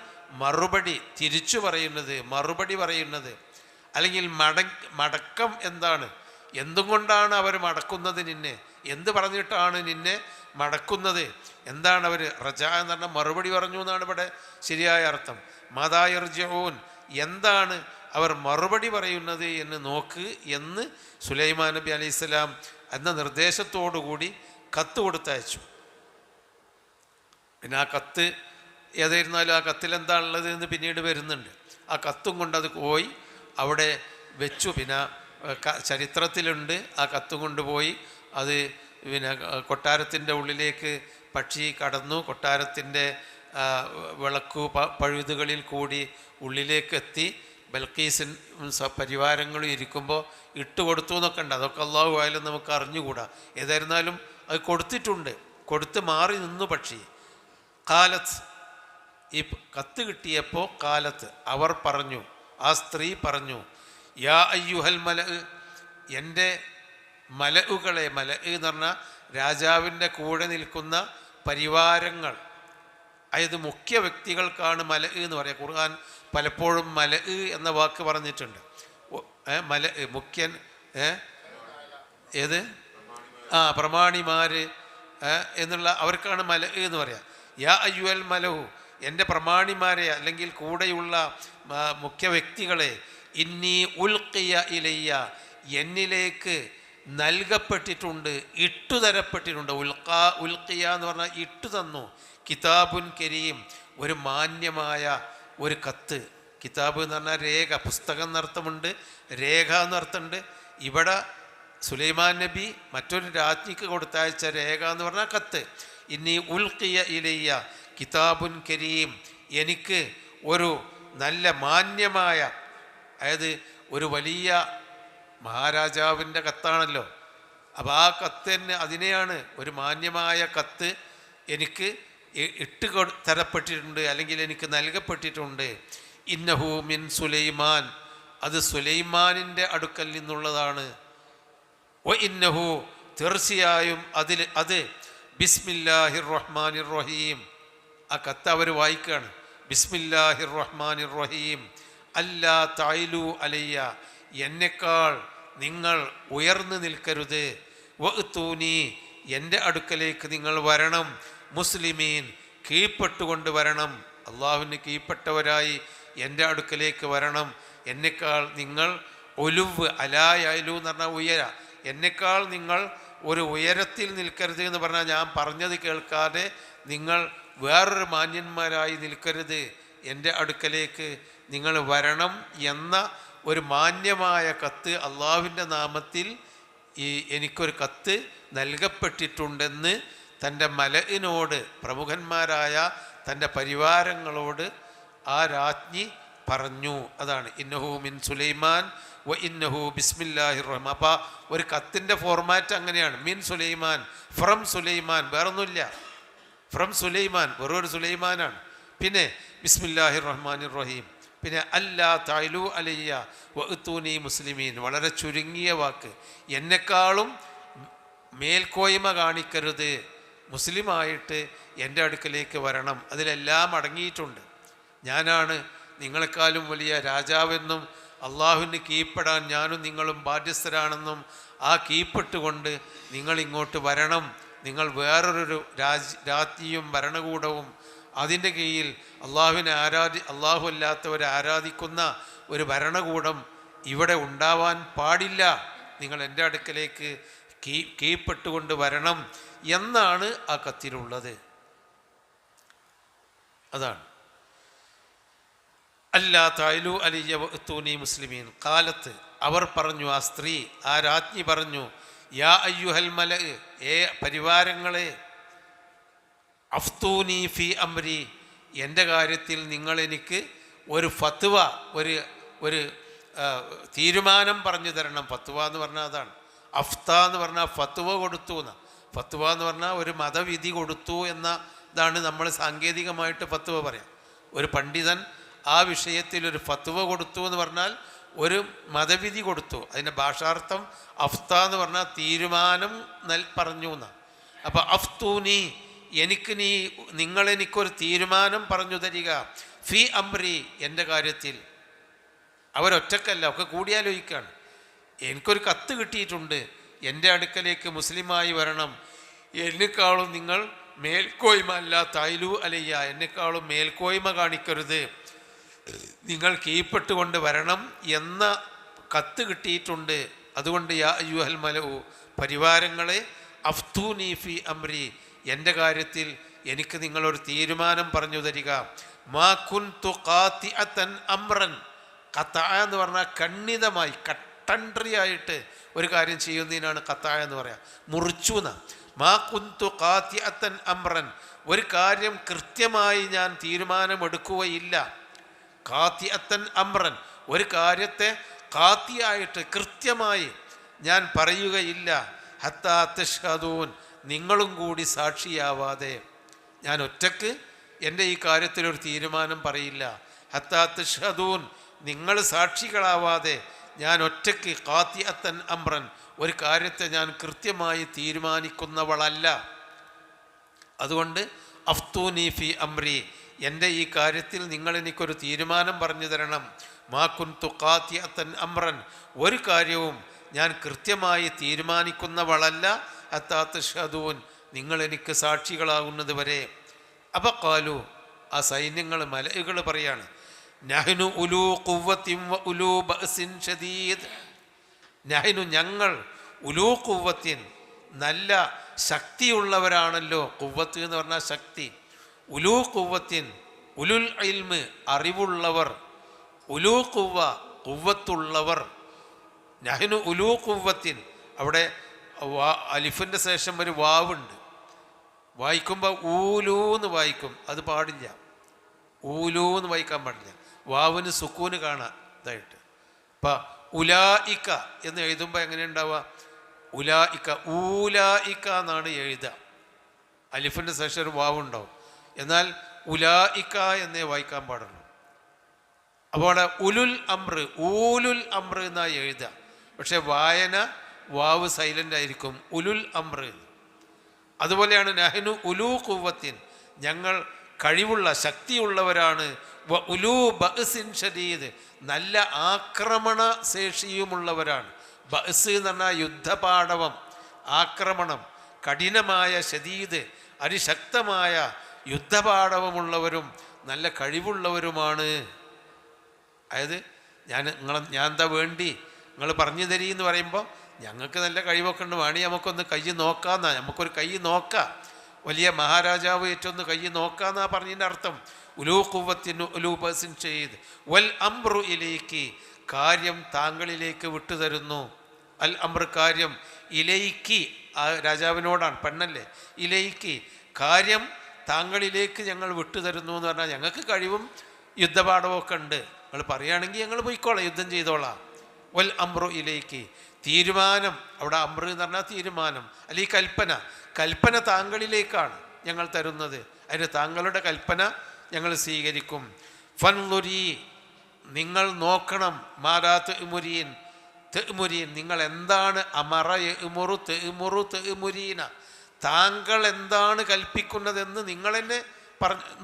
തിരിച്ചു പറയുന്നത്, മറുപടി പറയുന്നത്, അല്ലെങ്കിൽ മടക്കം എന്താണ്, എന്തും കൊണ്ടാണ് അവർ മടക്കുന്നത് നിന്നെ, എന്ത് പറഞ്ഞിട്ടാണ് നിന്നെ മടക്കുന്നത്, എന്താണ് അവർ. റജാ എന്ന് പറഞ്ഞാൽ മറുപടി പറഞ്ഞു എന്നാണ് ഇവിടെ ശരിയായ അർത്ഥം. മാദാ യർജിഊൻ, എന്താണ് അവർ മറുപടി പറയുന്നത് എന്ന് നോക്ക് എന്ന് സുലൈമാൻ നബി അലൈഹിസ്സലാം എന്ന നിർദ്ദേശത്തോടുകൂടി കത്ത് കൊടുത്തയച്ചു. പിന്നെ ആ കത്ത് ഏതായിരുന്നാലും ആ കത്തിൽ എന്താണുള്ളത് എന്ന് പിന്നീട് വരുന്നുണ്ട്. ആ കത്തും കൊണ്ട് അത് പോയി അവിടെ വെച്ചു. പിന്നെ ചരിത്രത്തിലുണ്ട്, ആ കത്തും കൊണ്ടുപോയി അത് പിന്നെ കൊട്ടാരത്തിൻ്റെ ഉള്ളിലേക്ക് പക്ഷി കടന്നു. കൊട്ടാരത്തിൻ്റെ വിളക്കു പഴുതുകളിൽ കൂടി ഉള്ളിലേക്ക് എത്തി. ബൽക്കീസിൻ പരിവാരങ്ങളും ഇരിക്കുമ്പോൾ ഇട്ടുകൊടുത്തു എന്നൊക്കെ ഉണ്ട്. അതൊക്കെ അള്ളാഹു ആയാലും നമുക്ക് അറിഞ്ഞുകൂടാ. ഏതായിരുന്നാലും അത് കൊടുത്തിട്ടുണ്ട്. കൊടുത്ത് മാറി നിന്നു പക്ഷി. കാലത്ത്, ഈ കത്ത് കിട്ടിയപ്പോൾ കാലത്ത് അവർ പറഞ്ഞു, ആ സ്ത്രീ പറഞ്ഞു, യാ അയ്യുഹൽ മലഅ്, എൻ്റെ മലഉകളെ. മലഅ് എന്ന് പറഞ്ഞാൽ രാജാവിൻ്റെ കൂടെ നിൽക്കുന്ന പരിവാരങ്ങൾ, അതായത് മുഖ്യ വ്യക്തികൾക്കാണ് മലഅ് എന്ന് പറയുക. ഖുർആൻ പലപ്പോഴും മലഅ് എന്ന വാക്ക് പറഞ്ഞിട്ടുണ്ട്. മലഅ് മുഖ്യൻ, ഏത് പ്രമാണിമാർ എന്നുള്ള അവർക്കാണ് മലഅ് എന്ന് പറയുക. യാ അയ്യുൽ മലഹു, എൻ്റെ പ്രമാണിമാരെ അല്ലെങ്കിൽ കൂടെയുള്ള മുഖ്യ വ്യക്തികളെ, ഇന്നി ഉൽഖിയ ഇലയ്യ, എന്നിലേക്ക് നൽകപ്പെട്ടിട്ടുണ്ട്, ഇട്ടുതരപ്പെട്ടിട്ടുണ്ട്. ഉൽഖിയ എന്ന് പറഞ്ഞാൽ ഇട്ടു തന്നു. കിതാബുൻ കരീം, ഒരു മാന്യമായ ഒരു കത്ത്. കിതാബ് എന്ന് പറഞ്ഞാൽ രേഖ, പുസ്തകം എന്നർത്ഥമുണ്ട്, രേഖ എന്നർത്ഥമുണ്ട്. ഇവിടെ സുലൈമാൻ നബി മറ്റൊരു രാജ്ഞിക്ക് കൊടുത്തയച്ച രേഖ എന്ന് പറഞ്ഞാൽ കത്ത്. ഇന്നി ഉൽഖിയ ഇലയ്യ കിതാബുൻ കരീം, എനിക്ക് ഒരു നല്ല മാന്യമായ, അതായത് ഒരു വലിയ മഹാരാജാവിൻ്റെ കത്താണല്ലോ. അപ്പോൾ ആ കത്ത് തന്നെ, അതിനെയാണ് ഒരു മാന്യമായ കത്ത് എനിക്ക് തരപ്പെട്ടിട്ടുണ്ട്, അല്ലെങ്കിൽ എനിക്ക് നൽകപ്പെട്ടിട്ടുണ്ട്. ഇന്നഹു മിൻ സുലൈമാൻ, അത് സുലൈമാനിൻ്റെ അടുക്കൽ നിന്നുള്ളതാണ്. വ ഇന്നഹു തീർച്ചയായും അത് ബിസ്മില്ലാഹിർ റഹ്മാനിർ റഹീം. ആ കത്ത് അവർ വായിക്കുകയാണ്. ബിസ്മില്ലാഹിർ റഹ്മാനിർ റഹീം. അല്ലാ തഅലു അലയ്യ, എന്നെക്കാൾ നിങ്ങൾ ഉയർന്നു നിൽക്കരുത്. വഅ്തൂനി, എൻ്റെ അടുക്കലേക്ക് നിങ്ങൾ വരണം. മുസ്ലിമീൻ, കീഴ്പ്പെട്ടുകൊണ്ട് വരണം. അള്ളാഹുവിന് കീഴ്പ്പെട്ടവരായി എൻ്റെ അടുക്കലേക്ക് വരണം. എന്നെക്കാൾ നിങ്ങൾ ഒലുവ്, അലായലു എന്ന് പറഞ്ഞാൽ ഉയര, എന്നെക്കാൾ നിങ്ങൾ ഒരു ഉയരത്തിൽ നിൽക്കരുത് എന്ന് പറഞ്ഞാൽ ഞാൻ പറഞ്ഞത് കേൾക്കാതെ നിങ്ങൾ വേറൊരു മാന്യന്മാരായി നിൽക്കരുത്. എൻ്റെ അടുക്കലേക്ക് നിങ്ങൾ വരണം എന്ന ഒരു മാന്യമായ കത്ത് അള്ളാഹുവിൻ്റെ നാമത്തിൽ എനിക്കൊരു കത്ത് നൽകപ്പെട്ടിട്ടുണ്ടെന്ന് തൻ്റെ മലയിനോട്, പ്രമുഖന്മാരായ തൻ്റെ പരിവാരങ്ങളോട് ആ രാജ്ഞി പറഞ്ഞു. അതാണ് ഇന്നഹു മിൻ സുലൈമാൻ വ ഇന്നഹു ബിസ്മില്ലാഹിർ റഹ്മാൻ. അപ്പോൾ ഒരു കത്തിൻ്റെ ഫോർമാറ്റ് അങ്ങനെയാണ്. മിൻ സുലൈമാൻ, ഫ്രം സുലൈമാൻ, വേറൊന്നുമില്ല. ഫ്രം സുലൈമാൻ, വെറൊരു സുലൈമാനാണ്. പിന്നെ ബിസ്മില്ലാഹിർ റഹ്മാനിർ റഹീം. പിന്നെ അല്ലാ തഅലു അലയ്യ വഅ്തൂനി മുസ്ലിമീൻ, വളരെ ചുരുങ്ങിയ വാക്ക്. എന്നെക്കാളും മേൽക്കോയ്മ കാണിക്കരുത്, മുസ്ലിമായിട്ട് എൻ്റെ അടുക്കലേക്ക് വരണം. അതിലെല്ലാം അടങ്ങിയിട്ടുണ്ട്. ഞാനാണ് നിങ്ങളെക്കാളും വലിയ രാജാവെന്നും അള്ളാഹുവിന് കീഴ്പ്പെടാൻ ഞാനും നിങ്ങളും ബാധ്യസ്ഥരാണെന്നും ആ കീഴ്പ്പെട്ടുകൊണ്ട് നിങ്ങളിങ്ങോട്ട് വരണം. നിങ്ങൾ വേറൊരു രാജ്ഞിയും ഭരണകൂടവും അതിൻ്റെ കീഴിൽ അള്ളാഹു അല്ലാത്തവരെ ആരാധിക്കുന്ന ഒരു ഭരണകൂടം ഇവിടെ ഉണ്ടാവാൻ പാടില്ല. നിങ്ങൾ എൻ്റെ അടുക്കലേക്ക് കീഴ്പ്പെട്ടുകൊണ്ട് വരണം എന്നാണ് ആ കത്തിലുള്ളത്. അതാണ് അല്ലാ തഅലു അലയ്യ വഅ്തൂനി മുസ്ലിമീൻ. കാലത്ത് അവർ പറഞ്ഞു, ആ സ്ത്രീ, ആ രാജ്ഞി പറഞ്ഞു, യാ അയ്യുഹൽ മല, ഏ പരിവാരങ്ങളെ, അഫ്തൂനി ഫി അംരി, എൻ്റെ കാര്യത്തിൽ നിങ്ങൾ എനിക്ക് ഒരു ഫത്വ, ഒരു തീരുമാനം പറഞ്ഞു തരണം. ഫത്വ എന്ന് പറഞ്ഞാൽ അതാണ്. അഫ്ത എന്ന് പറഞ്ഞാൽ ഫത്വ കൊടുത്തു എന്ന. ഫത്വ എന്ന് പറഞ്ഞാൽ ഒരു മതവിധി കൊടുത്തു എന്നതാണ് നമ്മൾ സാങ്കേതികമായിട്ട് ഫത്വ പറയാം. ഒരു പണ്ഡിതൻ ആ വിഷയത്തിൽ ഒരു ഫത്വ കൊടുത്തു എന്ന് പറഞ്ഞാൽ ഒരു മതവിധി കൊടുത്തു. അതിൻ്റെ ഭാഷാർത്ഥം അഫ്ത എന്ന് പറഞ്ഞാൽ തീരുമാനം പറഞ്ഞു എന്നാണ്. അപ്പോൾ അഫ്തൂനി, നിങ്ങളെനിക്കൊരു തീരുമാനം പറഞ്ഞു തരിക. ഫി അംരി, എൻ്റെ കാര്യത്തിൽ. അവരൊറ്റക്കല്ല, ഒക്കെ കൂടിയാലോചിക്കുകയാണ്. എനിക്കൊരു കത്ത് കിട്ടിയിട്ടുണ്ട്, എൻ്റെ അടുക്കലേക്ക് മുസ്ലിമായി വരണം. എന്നെക്കാളും നിങ്ങൾ മേൽക്കോയ്മ, അല്ല തഅലു അലയ്യ, എന്നെക്കാളും മേൽക്കോയ്മ കാണിക്കരുത്, നിങ്ങൾ കീഴ്പ്പെട്ടുകൊണ്ട് വരണം എന്ന കത്ത് കിട്ടിയിട്ടുണ്ട്. അതുകൊണ്ട് യാ അയ്യുഹൽ മലഉ, പരിവാരങ്ങളെ, അഫ്തൂനി ഫി അംരി, എൻ്റെ കാര്യത്തിൽ എനിക്ക് നിങ്ങളൊരു തീരുമാനം പറഞ്ഞു തരിക. മാ കുൻതു ഖാതിഅതൻ അംറൻ, ഖതഅ എന്ന് പറഞ്ഞാൽ ഖണ്ഡിതമായി, കട്ടൻട്രിയായിട്ട് ഒരു കാര്യം ചെയ്യുന്നതിനാണ് ഖതഅ എന്ന് പറയാം, മുറിച്ചു എന്നാ. മാ കുൻതു ഖാതിഅതൻ അംറൻ, ഒരു കാര്യം കൃത്യമായി ഞാൻ തീരുമാനമെടുക്കുകയില്ല. ഖാതിഅതൻ അംറൻ, ഒരു കാര്യത്തെ ഖാതിയായിട്ട് കൃത്യമായി ഞാൻ പറയുകയില്ല. ഹത്താ തശ്ഹദൂൻ, നിങ്ങളും കൂടി സാക്ഷിയാവാതെ. ഞാൻ ഒറ്റക്ക് എൻ്റെ ഈ കാര്യത്തിലൊരു തീരുമാനം പറയില്ല. ഹത്താ തശ്ഹദൂൻ, നിങ്ങൾ സാക്ഷികളാവാതെ ഞാൻ ഒറ്റയ്ക്ക് ഖാതിഅതൻ അംറൻ, ഒരു കാര്യത്തെ ഞാൻ കൃത്യമായി തീരുമാനിക്കുന്നവളല്ല. അതുകൊണ്ട് അഫ്തൂനി ഫി അംരി, എൻ്റെ ഈ കാര്യത്തിൽ നിങ്ങൾ എനിക്കൊരു തീരുമാനം പറഞ്ഞു തരണം. മാ കുൻതു ഖാതിഅതൻ അംറൻ, ഒരു കാര്യവും ഞാൻ കൃത്യമായി തീരുമാനിക്കുന്നവളല്ല. ഹത്താ തശ്ഹദൂൻ, നിങ്ങൾ എനിക്ക് സാക്ഷികളാകുന്നത് വരെ. അപ്പൊ ഖാലു, ആ സൈന്യങ്ങൾ, മലക്കുകൾ പറയാണ്, നഹ്നു ഉലൂ ഖുവ്വത്തിൻ വ ഉലൂ ബഅസിൻ ശദീദ്, നഹ്നു, ഞങ്ങൾ, ഉലൂ ഖുവ്വത്തിൻ, നല്ല ശക്തിയുള്ളവരാണല്ലോ. ഖുവ്വത്ത് എന്ന് പറഞ്ഞാൽ ശക്തി. ഉലൂ ഖുവ്വത്തിൻ, ഉലുൽ ഇൽമ്, അറിവുള്ളവർ. ഉലൂ ഖുവ്വ, ഖുവ്വത്തുള്ളവർ. നഹ്നു ഉലൂ ഖുവ്വത്തിൻ, അവിടെ അലിഫിൻ്റെ ശേഷം ഒരു വാവുണ്ട്. വായിക്കുമ്പോൾ ഊലൂന്ന് വായിക്കും, അത് പാടില്ല. ഊലൂന്ന് വായിക്കാൻ പാടില്ല. വാവിന് സുക്കൂന് കാണാം ഇതായിട്ട്. അപ്പം ഉലായിക്ക എന്ന് എഴുതുമ്പോൾ എങ്ങനെ ഉണ്ടാവുക? ഉലായിക്ക, ഊലായിക്ക എന്നാണ് എഴുതുക. അലിഫിൻ്റെ ശേഷം ഒരു വാവുണ്ടാവും. എന്നാൽ ഉലായിക്ക എന്നേ വായിക്കാൻ പാടുള്ളൂ. അപ്പോൾ ഉലുൽ അംറ്, ഊലുൽ അംറ് എന്നായി എഴുതുക. പക്ഷെ വായന വാവ് സൈലൻ്റ് ആയിരിക്കും, ഉലുൽ അംറ്. അതുപോലെയാണ് നഹ്നു ഉലൂ ഖുവ്വത്തിൻ, ഞങ്ങൾ കഴിവുള്ള ശക്തിയുള്ളവരാണ്, വ ഉലൂ ബഅ്സിൻ ഷദീദ്, നല്ല ആക്രമണ ശേഷിയുമുള്ളവരാണ്. ബഅ്സ് എന്ന് പറഞ്ഞാൽ യുദ്ധപാടവം, ആക്രമണം, കഠിനമായ ഷദീദ്, അതിശക്തമായ യുദ്ധപാടവമുള്ളവരും നല്ല കഴിവുള്ളവരുമാണ്. അതായത് ഞാൻ എന്താ വേണ്ടി നിങ്ങൾ പറഞ്ഞു തരീ എന്ന് പറയുമ്പോൾ ഞങ്ങൾക്ക് നല്ല കഴിവൊക്കെ ഉണ്ട്, വേണി നമുക്കൊന്ന് കൈ നോക്കാമെന്നാ, നമുക്കൊരു കൈ നോക്കാം, വലിയ മഹാരാജാവ് ഏറ്റൊന്ന് കൈ നോക്കാമെന്നാ പറഞ്ഞതിൻ്റെ അർത്ഥം. ഉലൂ ഖുവ്വത്തിന് ഉലൂ ബഅ്സിൻ ഷദീദ് വൽ അംറു ഇലൈക്കി, കാര്യം താങ്കളിലേക്ക് വിട്ടുതരുന്നു. അൽ അംർ കാര്യം, ഇലൈക്കി ആ രാജാവിനോടാണ്, പെണ്ണല്ലേ. ഇലൈക്കി കാര്യം താങ്കളിലേക്ക് ഞങ്ങൾ വിട്ടുതരുന്നു എന്ന് പറഞ്ഞാൽ ഞങ്ങൾക്ക് കഴിവും യുദ്ധപാഠമൊക്കെ ഉണ്ട്, നിങ്ങൾ പറയുകയാണെങ്കിൽ ഞങ്ങൾ പോയിക്കോളാം, യുദ്ധം ചെയ്തോളാം. വൽ അംറു ഇലൈക്കി, തീരുമാനം, അവിടെ അംർ എന്ന് പറഞ്ഞാൽ തീരുമാനം, അല്ലെങ്കിൽ കൽപ്പന, കൽപ്പന താങ്കളിലേക്കാണ് ഞങ്ങൾ തരുന്നത്, അതിന് താങ്കളുടെ കൽപ്പന ഞങ്ങൾ സ്വീകരിക്കും. ഫൻളുരി, നിങ്ങൾ നോക്കണം, മാരാ തെമുരീൻ, തെമുരീൻ നിങ്ങൾ എന്താണ്, അമറ യഅ്മുറു തെമുറു തെമുരീന, താങ്കൾ എന്താണ് കൽപ്പിക്കുന്നതെന്ന് നിങ്ങൾ തന്നെ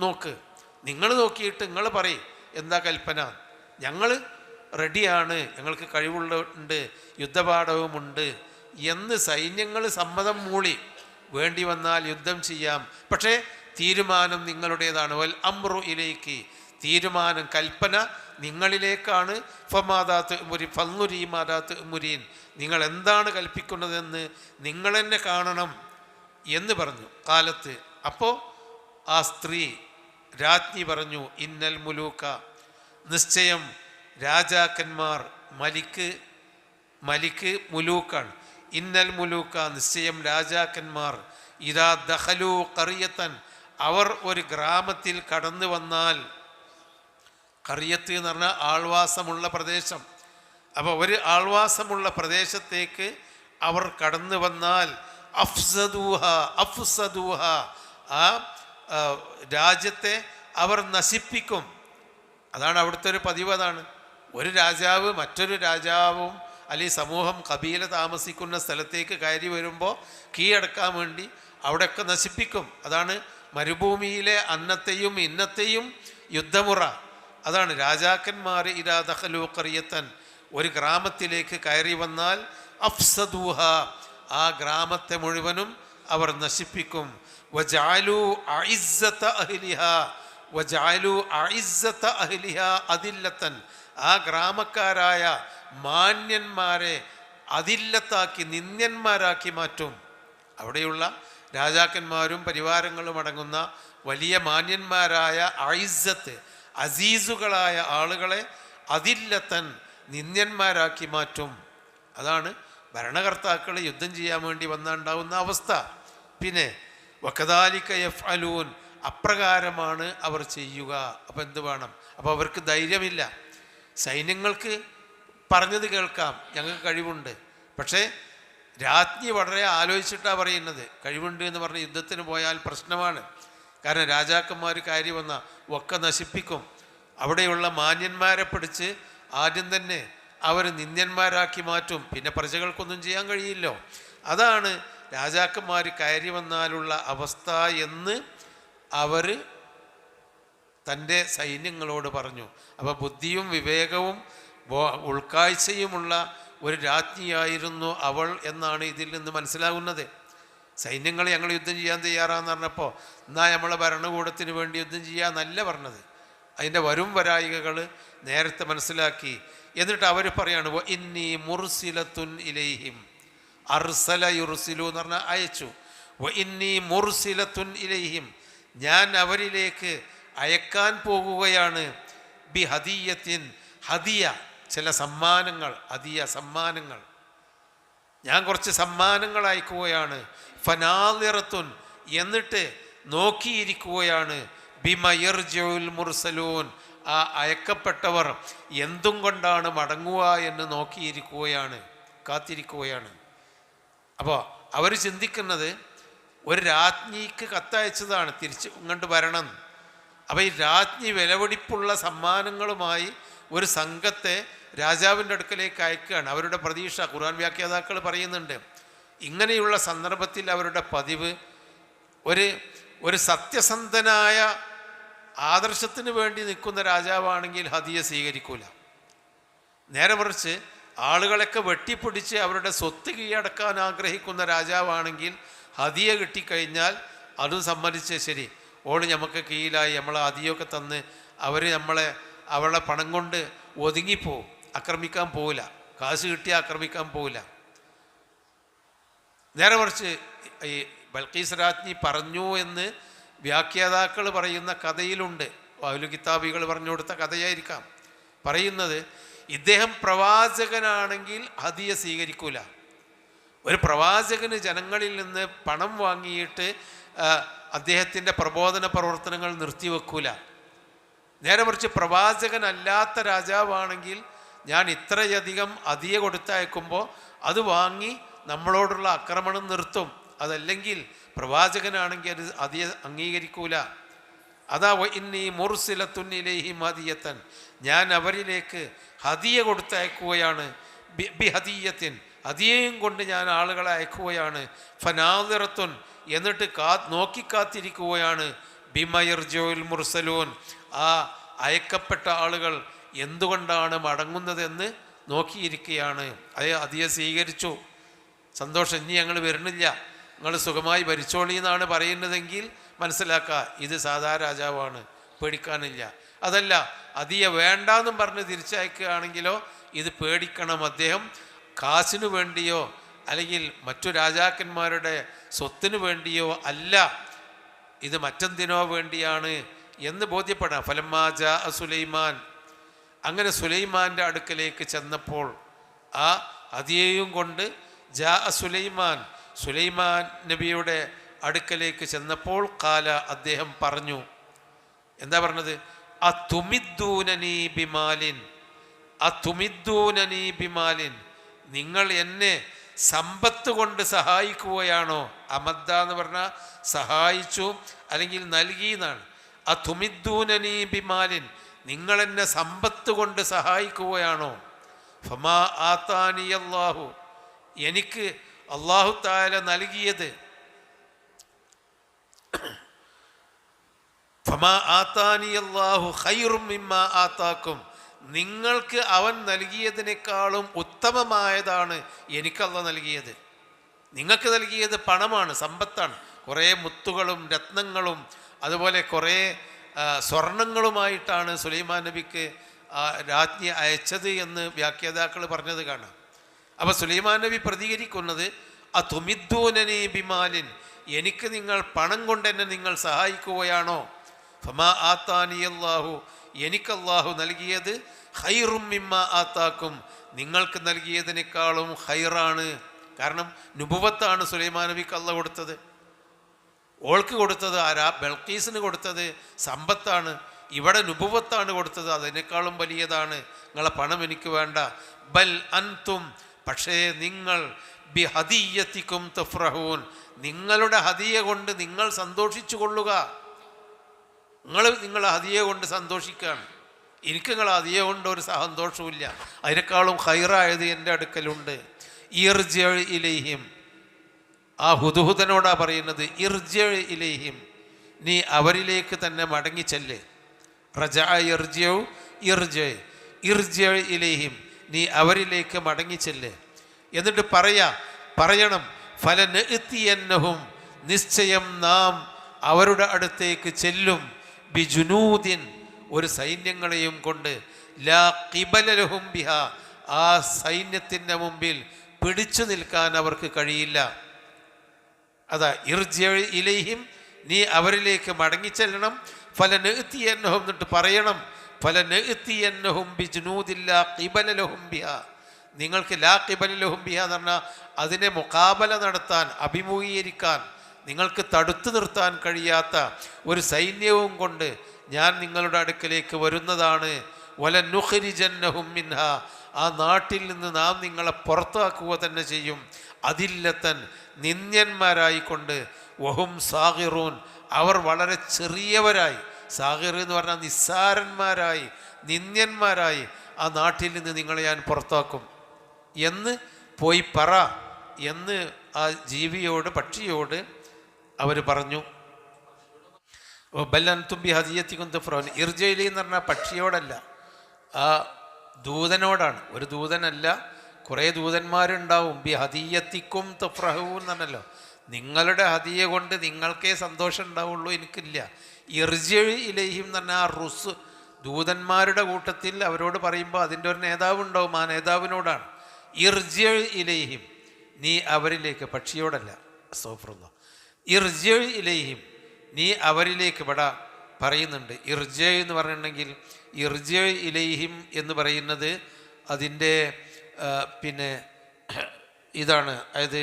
നോക്ക്. നിങ്ങൾ നോക്കിയിട്ട് നിങ്ങൾ പറയും എന്താ കൽപ്പന, ഞങ്ങൾ റെഡിയാണ്, ഞങ്ങൾക്ക് കഴിവുള്ളുണ്ട്, യുദ്ധപാഠവുമുണ്ട് എന്ന് സൈന്യങ്ങൾ സമ്മതം മൂളി, വേണ്ടി വന്നാൽ യുദ്ധം ചെയ്യാം, പക്ഷേ തീരുമാനം നിങ്ങളുടേതാണ്. വൽ അംറു ഇലൈക്കി, തീരുമാനം കൽപ്പന നിങ്ങളിലേക്കാണ്. ഫമാദാത്ത് മുരി ഫൽനുരി മാദാത്ത് മുരീൻ, നിങ്ങൾ എന്താണ് കൽപ്പിക്കുന്നതെന്ന് നിങ്ങൾ തന്നെ കാണണം എന്ന് പറഞ്ഞു. കാലത്ത് അപ്പോൾ ആ സ്ത്രീ രാജ്ഞി പറഞ്ഞു, ഇന്നൽ മുലൂക്ക, നിശ്ചയം രാജാക്കന്മാർ, മലിക്ക് മുലൂക്കാണ്, ഇന്നൽ മുലൂക്ക നിശ്ചയം രാജാക്കന്മാർ, ഇദാ ദഖലൂ ഖറിയത്തൻ, അവർ ഒരു ഗ്രാമത്തിൽ കടന്നു വന്നാൽ, ഖറിയത്ത് എന്ന് പറഞ്ഞാൽ ആൾവാസമുള്ള പ്രദേശം, അപ്പോൾ ഒരു ആൾവാസമുള്ള പ്രദേശത്തേക്ക് അവർ കടന്നു വന്നാൽ അഫ്സദൂഹ, ആ രാജ്യത്തെ അവർ നശിപ്പിക്കും. അതാണ് അവിടുത്തെ ഒരു പതിവ്. അതാണ് ഒരു രാജാവ് മറ്റൊരു രാജാവും അല്ലെങ്കിൽ സമൂഹം കബീല താമസിക്കുന്ന സ്ഥലത്തേക്ക് കയറി വരുമ്പോൾ കീഴടക്കാൻ വേണ്ടി അവിടെയൊക്കെ നശിപ്പിക്കും. അതാണ് മരുഭൂമിയിലെ അന്നത്തെയും ഇന്നത്തെയും യുദ്ധമുറ. അതാണ് രാജാക്കന്മാർ ഇദാ ദഖലൂ ഖറിയത്തൻ, ഒരു ഗ്രാമത്തിലേക്ക് കയറി വന്നാൽ അഫ്സദൂഹ, ആ ഗ്രാമത്തെ മുഴുവനും അവർ നശിപ്പിക്കും. വജഅലൂ അഇസ്സത അഹ്ലിഹാ, വജഅലൂ അഇസ്സത അഹ്ലിഹാ അദില്ലത്തൻ, ആ ഗ്രാമക്കാരായ മാന്യന്മാരെ അതില്ലത്താക്കി, നിന്ദ്യന്മാരാക്കി മാറ്റും. അവിടെയുള്ള രാജാക്കന്മാരും പരിവാരങ്ങളും അടങ്ങുന്ന വലിയ മാന്യന്മാരായ അഇസ്സത്ത്, അസീസുകളായ ആളുകളെ അതില്ലത്തൻ, നിന്ദ്യന്മാരാക്കി മാറ്റും. അതാണ് ഭരണകർത്താക്കൾ യുദ്ധം ചെയ്യാൻ വേണ്ടി വന്നുണ്ടാവുന്ന അവസ്ഥ. പിന്നെ വകദാലിക യഫ്അലൂൻ, അപ്രകാരമാണ് അവർ ചെയ്യുക. അപ്പം എന്ത് വേണം? അപ്പോൾ അവർക്ക് ധൈര്യമില്ല. സൈന്യങ്ങൾക്ക് പറഞ്ഞത് കേൾക്കാം, ഞങ്ങൾക്ക് കഴിവുണ്ട്, പക്ഷേ രാജ്ഞി വളരെ ആലോചിച്ചിട്ടാണ് പറയുന്നത്. കഴിവുണ്ട് എന്ന് പറഞ്ഞ് യുദ്ധത്തിന് പോയാൽ പ്രശ്നമാണ്. കാരണം രാജാക്കന്മാർ കയറി വന്ന ഒക്കെ നശിപ്പിക്കും. അവിടെയുള്ള മാന്യന്മാരെ പിടിച്ച് ആദ്യം തന്നെ അവർ നിന്ദ്യന്മാരാക്കി മാറ്റും. പിന്നെ പ്രജകൾക്കൊന്നും ചെയ്യാൻ കഴിയില്ലോ. അതാണ് രാജാക്കന്മാർ കയറി വന്നാലുള്ള അവസ്ഥ എന്ന് അവർ തൻ്റെ സൈന്യങ്ങളോട് പറഞ്ഞു. അപ്പോൾ ബുദ്ധിയും വിവേകവും ഉൾക്കാഴ്ചയുമുള്ള ഒരു രാജ്ഞിയായിരുന്നു അവൾ എന്നാണ് ഇതിൽ നിന്ന് മനസ്സിലാകുന്നത്. സൈന്യങ്ങൾ ഞങ്ങൾ യുദ്ധം ചെയ്യാൻ തയ്യാറാന്ന് പറഞ്ഞപ്പോൾ എന്നാൽ നമ്മളെ ഭരണകൂടത്തിന് വേണ്ടി യുദ്ധം ചെയ്യാന്നല്ല പറഞ്ഞത്. അതിൻ്റെ വരും വരായികകൾ നേരത്തെ മനസ്സിലാക്കി. എന്നിട്ട് അവർ പറയാണ് വ ഇന്നി മുർസിലത്തുൻ ഇലൈഹിം, അർസല യുർസിലു എന്ന് പറഞ്ഞാൽ അയച്ചു. വ ഇന്നി മുർസിലത്തുൻ ഇലൈഹിം, ഞാൻ അവരിലേക്ക് അയക്കാൻ പോകുകയാണ്. ബി ഹദിയത്തിൻ, ഹദിയ ചില സമ്മാനങ്ങൾ, ഹദിയ സമ്മാനങ്ങൾ, ഞാൻ കുറച്ച് സമ്മാനങ്ങൾ അയക്കുകയാണ്. ഫനാദിറത്തുൻ, എന്നിട്ട് നോക്കിയിരിക്കുകയാണ്. ബിമ യർജിഉൽ മുർസലൂൻ, ആ അയക്കപ്പെട്ടവർ എന്തും കൊണ്ടാണ് മടങ്ങുക എന്ന് നോക്കിയിരിക്കുകയാണ്, കാത്തിരിക്കുകയാണ്. അപ്പോൾ അവർ ചിന്തിക്കുന്നത് ഒരു രാജ്ഞിക്ക് കത്തയച്ചതാണ്, തിരിച്ച് ഇങ്ങോട്ട് വരണം. അപ്പോൾ ഈ രാജ്ഞി വിലപിടിപ്പുള്ള സമ്മാനങ്ങളുമായി ഒരു സംഘത്തെ രാജാവിൻ്റെ അടുക്കലേക്ക് അയക്കുകയാണ്. അവരുടെ പ്രതീക്ഷ ഖുർആൻ വ്യാഖ്യാതാക്കൾ പറയുന്നുണ്ട്, ഇങ്ങനെയുള്ള സന്ദർഭത്തിൽ അവരുടെ പതിവ് ഒരു സത്യസന്ധനായ ആദർശത്തിന് വേണ്ടി നിൽക്കുന്ന രാജാവാണെങ്കിൽ ഹദിയ സ്വീകരിക്കൂല. നേരെ മറിച്ച് ആളുകളൊക്കെ വെട്ടിപ്പിടിച്ച് അവരുടെ സ്വത്ത് കീഴടക്കാൻ ആഗ്രഹിക്കുന്ന രാജാവാണെങ്കിൽ ഹദിയ കിട്ടിക്കഴിഞ്ഞാൽ അതും സമ്മതിച്ച് ശരി, ഓട് നമുക്ക് കീഴിലായി നമ്മളെ ഹദിയൊക്കെ തന്ന് അവളെ പണം കൊണ്ട് ഒതുങ്ങിപ്പോവും, ആക്രമിക്കാൻ പോവില്ല, കാശ് കിട്ടിയാൽ ആക്രമിക്കാൻ പോവില്ല. നേരെ മറിച്ച് ഈ ബൽഖീസ് രാജ്ഞി പറഞ്ഞു എന്ന് വ്യാഖ്യാതാക്കൾ പറയുന്ന കഥയിലുണ്ട്, അഹ്ലു കിതാബികൾ പറഞ്ഞു കൊടുത്ത കഥയായിരിക്കാം പറയുന്നത്, ഇദ്ദേഹം പ്രവാചകനാണെങ്കിൽ ഹദിയ സ്വീകരിക്കൂല. ഒരു പ്രവാചകന് ജനങ്ങളിൽ നിന്ന് പണം വാങ്ങിയിട്ട് അദ്ദേഹത്തിൻ്റെ പ്രബോധന പ്രവർത്തനങ്ങൾ നിർത്തിവെക്കൂല. നേരെ മറിച്ച് പ്രവാചകനല്ലാത്ത രാജാവാണെങ്കിൽ ഞാൻ ഇത്രയധികം ഹദിയ കൊടുത്തയക്കുമ്പോൾ അത് വാങ്ങി നമ്മളോടുള്ള ആക്രമണം നിർത്തും. അതല്ലെങ്കിൽ പ്രവാചകനാണെങ്കിൽ അത് ഹദിയ അംഗീകരിക്കൂല. അതാ ഇന്നി മുർസിലത്തുൻ ഇലൈഹിം ഹദിയത്തൻ, ഞാൻ അവരിലേക്ക് ഹദിയ കൊടുത്തയക്കുകയാണ്. ബി ഹദിയത്തിൻ, ഹദിയയും കൊണ്ട് ഞാൻ ആളുകളെ അയക്കുകയാണ്. ഫനാദിറത്തുൻ, എന്നിട്ട് നോക്കിക്കാത്തിരിക്കുകയാണ്. ബിമയർജുൽ മുർസലൂൻ, ആ അയക്കപ്പെട്ട ആളുകൾ എന്തുകൊണ്ടാണ് മടങ്ങുന്നതെന്ന് നോക്കിയിരിക്കുകയാണ്. ഹദിയ സ്വീകരിച്ചു, സന്തോഷം, ഇനി ഞങ്ങൾ വരുന്നില്ല, നിങ്ങൾ സുഖമായി ഭരിച്ചോളി എന്നാണ് പറയുന്നതെങ്കിൽ മനസ്സിലാക്കുക ഇത് സാധാ രാജാവാണ്, പേടിക്കാനില്ല. അതല്ല ഹദിയ വേണ്ടാന്നും പറഞ്ഞ് തിരിച്ചയക്കുകയാണെങ്കിലോ ഇത് പേടിക്കണം. അദ്ദേഹം കാശിനു വേണ്ടിയോ അല്ലെങ്കിൽ മറ്റു രാജാക്കന്മാരുടെ സ്വത്തിനു വേണ്ടിയോ അല്ല, ഇത് മറ്റെന്തിനോ വേണ്ടിയാണ് എന്ന് ബോധ്യപ്പെടാം. ഫലമ്മാ ജാ സുലൈമാൻ, അങ്ങനെ സുലൈമാൻ്റെ അടുക്കലേക്ക് ചെന്നപ്പോൾ ആ ഹദിയയും കൊണ്ട് ജാ സുലൈമാൻ നബിയുടെ അടുക്കലേക്ക് ചെന്നപ്പോൾ കാല, അദ്ദേഹം പറഞ്ഞു, എന്താ പറഞ്ഞത്? അതുമിദ്ദൂനനീ ബിമാലിൻ, നിങ്ങൾ എന്നെ സമ്പത്ത് കൊണ്ട് സഹായിക്കുകയാണോ? അമദ്ദ എന്ന് പറഞ്ഞാൽ സഹായിച്ചു അല്ലെങ്കിൽ നൽകി എന്നാണ്. അതുമിദ്ദൂനനീ ബിമാലിൻ, നിങ്ങൾ എന്നെ സമ്പത്ത് കൊണ്ട് സഹായിക്കുകയാണോ? ഫമാ ആതാനി അല്ലാഹു, എനിക്ക് അല്ലാഹു തആല നൽകിയത്, ഫമാ ആതാനി അല്ലാഹു ഖൈറും മിമ്മാ ആതാക്കും, നിങ്ങൾക്ക് അവൻ നൽകിയതിനേക്കാളും ഉത്തമമായതാണ് എനിക്ക് അല്ലാഹു നൽകിയത്. നിങ്ങൾക്ക് നൽകിയത് പണമാണ്, സമ്പത്താണ്, കുറേ മുത്തുകളും രത്നങ്ങളും അതുപോലെ കുറേ സ്വർണങ്ങളുമായിട്ടാണ് സുലൈമാൻ നബിക്ക് രാജ്ഞി അയച്ചത് എന്ന് വ്യാഖ്യാതാക്കൾ പറഞ്ഞത് കാണാം. അപ്പോൾ സുലൈമാൻ നബി പ്രതികരിക്കുന്നത് അതുമിദ്ദൂനനീ ബിമാലിൻ, എനിക്ക് നിങ്ങൾ പണം കൊണ്ട് എന്നെ നിങ്ങൾ സഹായിക്കുകയാണോ? ഫമാ ആതാനി അല്ലാഹു, എനിക്ക് അല്ലാഹു നൽകിയത് ഖൈറും മിമ്മാ ആതാക്കും, നിങ്ങൾക്ക് നൽകിയതിനേക്കാളും ഖൈറാണ്. കാരണം നുബുവത്താണ് സുലൈമാൻ നബിക്ക് അല്ലാഹു കൊടുത്തത്. ഓൾക്ക് കൊടുത്തത് ആരാ? ബൽഖീസിന് കൊടുത്തത് സമ്പത്താണ്. ഇവിടെ നുബുവത്താണ് കൊടുത്തത്, അതിനേക്കാളും വലിയതാണ്. നിങ്ങളെ പണം എനിക്ക് വേണ്ട. ബൽ അൻതും, പക്ഷേ നിങ്ങൾ ബി ഹദിയത്തിക്കും തഫ്രഹൂൻ, നിങ്ങളുടെ ഹദിയ കൊണ്ട് നിങ്ങൾ സന്തോഷിച്ചു കൊള്ളുക. നിങ്ങളെ ഹദിയ കൊണ്ട് സന്തോഷിക്കുകയാണ്. എനിക്ക് നിങ്ങളെ ഹദിയ കൊണ്ട് ഒരു സന്തോഷവുമില്ല, അതിനേക്കാളും ഖൈറായത് എൻ്റെ അടുക്കലുണ്ട്. ഇർജി ഇലൈഹിം, ആ ഹുദുഹുദനോടാ പറയുന്നത്, ഇർജി ഇലൈഹിം, നീ അവരിലേക്ക് തന്നെ മടങ്ങിച്ചെല്ല്. റജഅ യർജിഉ ഇർജി ഇലൈഹിം, നീ അവരിലേക്ക് മടങ്ങിച്ചെല്ല്. എന്നിട്ട് പറയണം ഫലനഅ്തിയന്നഹും, നിശ്ചയം നാം അവരുടെ അടുത്തേക്ക് ചെല്ലും, ബിജുനൂദിൻ, ഒരു സൈന്യങ്ങളെയും കൊണ്ട്, ലാ ഖിബല ലഹും ബിഹാ, ആ സൈന്യത്തിൻ്റെ മുമ്പിൽ പിടിച്ചു നിൽക്കാൻ അവർക്ക് കഴിയില്ല. അതാ ഇർജി ഇലൈഹിം, നീ അവരിലേക്ക് മടങ്ങിച്ചെല്ലണം. ഫലനഅ്തിയന്നഹും, എന്നിട്ട് പറയണം ഫലനഅ്തിയന്നഹും ബിജുനൂദിൻ ലാ ഖിബല ലഹും ബിഹാ, നിങ്ങൾക്ക് ലാ ഖിബല ലഹും ബിഹാ എന്ന് പറഞ്ഞാൽ അതിനെ മുഖാബല നടത്താൻ, അഭിമുഖീകരിക്കാൻ, നിങ്ങൾക്ക് തടുത്തു നിർത്താൻ കഴിയാത്ത ഒരു സൈന്യവും കൊണ്ട് ഞാൻ നിങ്ങളുടെ അടുക്കലേക്ക് വരുന്നതാണ്. വലനുഖ്രിജന്നഹും മിൻഹാ, ആ നാട്ടിൽ നിന്ന് നാം നിങ്ങളെ പുറത്താക്കുക തന്നെ ചെയ്യും. അതില്ലത്തൻ, നിന്ദ്യന്മാരായിക്കൊണ്ട്, വഹും സാഗിറൂൻ, അവർ വളരെ ചെറിയവരായി, സാഗിർ എന്ന് പറഞ്ഞാൽ നിസ്സാരന്മാരായി, നിന്ദ്യന്മാരായി, ആ നാട്ടിൽ നിന്ന് നിങ്ങളെ ഞാൻ പുറത്താക്കും എന്ന് പോയി പറ എന്ന് ആ ജീവിയോട്, പക്ഷിയോട് അവർ പറഞ്ഞു. ബല്ലൻ തുമ്പി ഹദിയത്തിക്കും തുഫ്രോൻ, ഇർജയിലി എന്ന് പറഞ്ഞാൽ പക്ഷിയോടല്ല, ആ ദൂതനോടാണ്. ഒരു ദൂതനല്ല, കുറേ ദൂതന്മാരുണ്ടാവും. ബി ഹദിയത്തിക്കും തുഫ്രഹൂ എന്നല്ലോ, നിങ്ങളുടെ ഹദിയ കൊണ്ട് നിങ്ങൾക്കേ സന്തോഷം ഉണ്ടാവുള്ളൂ, എനിക്കില്ല. ഇർജി ഇലൈഹിം എന്ന് പറഞ്ഞാൽ ആ റുസ്, ദൂതന്മാരുടെ കൂട്ടത്തിൽ അവരോട് പറയുമ്പോൾ അതിൻ്റെ ഒരു നേതാവ് ഉണ്ടാവും, ആ നേതാവിനോടാണ്. ഇർജി ഇലൈഹിം, നീ അവരിലേക്ക്, പക്ഷിയോടല്ല, അസ്തഗ്ഫിറുല്ലാഹ്. ഇർജി ഇലൈഹിം, നീ അവരിലേക്ക്. ഇവിടെ പറയുന്നുണ്ട് ഇർജ എന്ന് പറഞ്ഞിട്ടുണ്ടെങ്കിൽ ഇർജ ഇലൈഹിം എന്ന് പറയുന്നത് അതിൻ്റെ പിന്നെ ഇതാണ്, അതായത്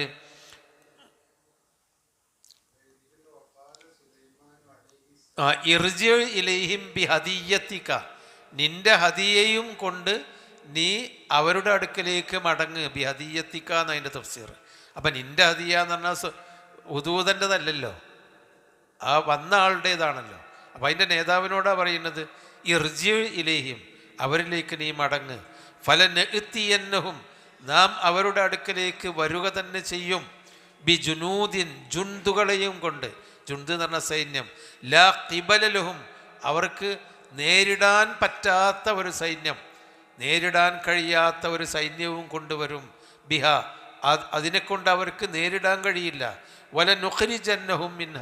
ഇർജ ഇലൈഹിം ബി ഹദിയത്തിക, നിന്റെ ഹദിയയും കൊണ്ട് നീ അവരുടെ അടുക്കലേക്ക് മടങ്ങ്. ബി ഹദിയത്തിക എന്നതിൻ്റെ തഫ്സീർ. അപ്പം നിന്റെ ഹദിയ എന്ന് പറഞ്ഞാൽ ഉദൂതൻ്റെതല്ലല്ലോ, ആ വന്ന ആളുടേതാണല്ലോ. അപ്പം അതിൻ്റെ നേതാവിനോടാണ് പറയുന്നത് ഇർജി ഇലൈഹിം, അവരിലേക്ക് നീ മടങ്ങ്. ഫലനഅ്തിയന്നഹും, നാം അവരുടെ അടുക്കലേക്ക് വരുക തന്നെ ചെയ്യും. ബി ജുനൂദിൻ, ജുന്തുകളെയും കൊണ്ട്. ജുന്ത് എന്ന് പറഞ്ഞ സൈന്യം. ലാ ഖിബല ലഹും, അവർക്ക് നേരിടാൻ പറ്റാത്ത ഒരു സൈന്യം, നേരിടാൻ കഴിയാത്ത ഒരു സൈന്യവും കൊണ്ടുവരും. ബിഹ, അതിനെക്കൊണ്ട് അവർക്ക് നേരിടാൻ കഴിയില്ല. വല നുഖ്രിജന്നഹും മിൻഹ,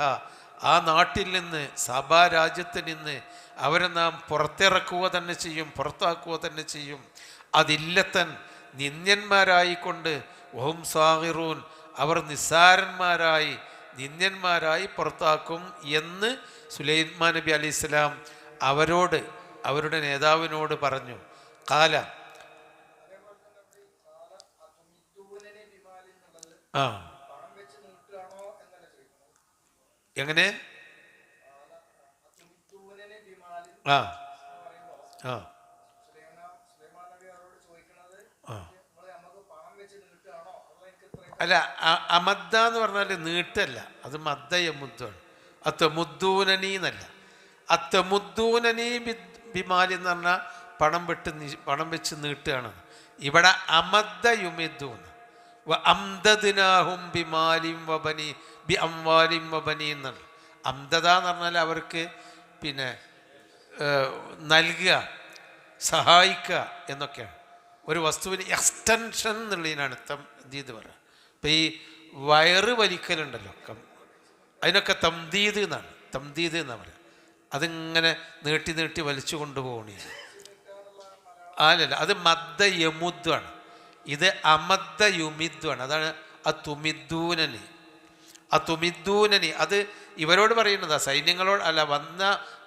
ആ നാട്ടിൽ നിന്ന്, സഭാ രാജ്യത്ത് നിന്ന് അവരെ നാം പുറത്തിറക്കുക തന്നെ ചെയ്യും, പുറത്താക്കുക തന്നെ ചെയ്യും. അതില്ലത്തൻ, നിന്ദ്യന്മാരായിക്കൊണ്ട്. വഹും സാഗിറൂൻ, അവർ നിസ്സാരന്മാരായി, നിന്ദ്യന്മാരായി പുറത്താക്കും എന്ന് സുലൈമാൻ നബി അലൈഹി സ്വലാം അവരോട്, അവരുടെ നേതാവിനോട് പറഞ്ഞു. കാല ആ എങ്ങനെ ആ ആ അല്ല, അമദ്ദ എന്ന് പറഞ്ഞാൽ നീട്ടല്ല, അത് മദ്ദയമുദ്ദാണ്. അത്തമുദ്ദൂനനി എന്നല്ല, അത്തമുദ്ദൂനനി ബിമാലി എന്ന് പറഞ്ഞാൽ പണം വെച്ച് നീട്ടുകയാണ്. ഇവിടെ അമദ്ദ യുമിദ്ദൂന് അംദദ്നാഹും ബിമാലിം വബനി ബി അംവാലിം വബനി എന്നാണ്. അംദദ എന്ന് പറഞ്ഞാൽ അവർക്ക് പിന്നെ നൽകുക, സഹായിക്കുക എന്നൊക്കെയാണ്. ഒരു വസ്തുവിന് എക്സ്റ്റൻഷൻ എന്നുള്ളതിനാണ് തംദീദ് പറയുക. ഇപ്പം ഈ വയറ് വലിക്കലുണ്ടല്ലോ, അതിനൊക്കെ തംദീദ് എന്നാണ്, തംദീദ് എന്നാണ് പറയുക. അതിങ്ങനെ നീട്ടി നീട്ടി വലിച്ചു കൊണ്ടുപോകണേ. അല്ലല്ല, അത് മദ്ദ യമുദ്ദാണ്, ഇത് അമദ്ദ യുമിദ്ദാണ്. അതാണ് അതുമിദ്ദൂനനി. അതുമിദ്ദൂനനി അത് ഇവരോട് പറയുന്നതാ, സൈന്യങ്ങളോട് അല്ല,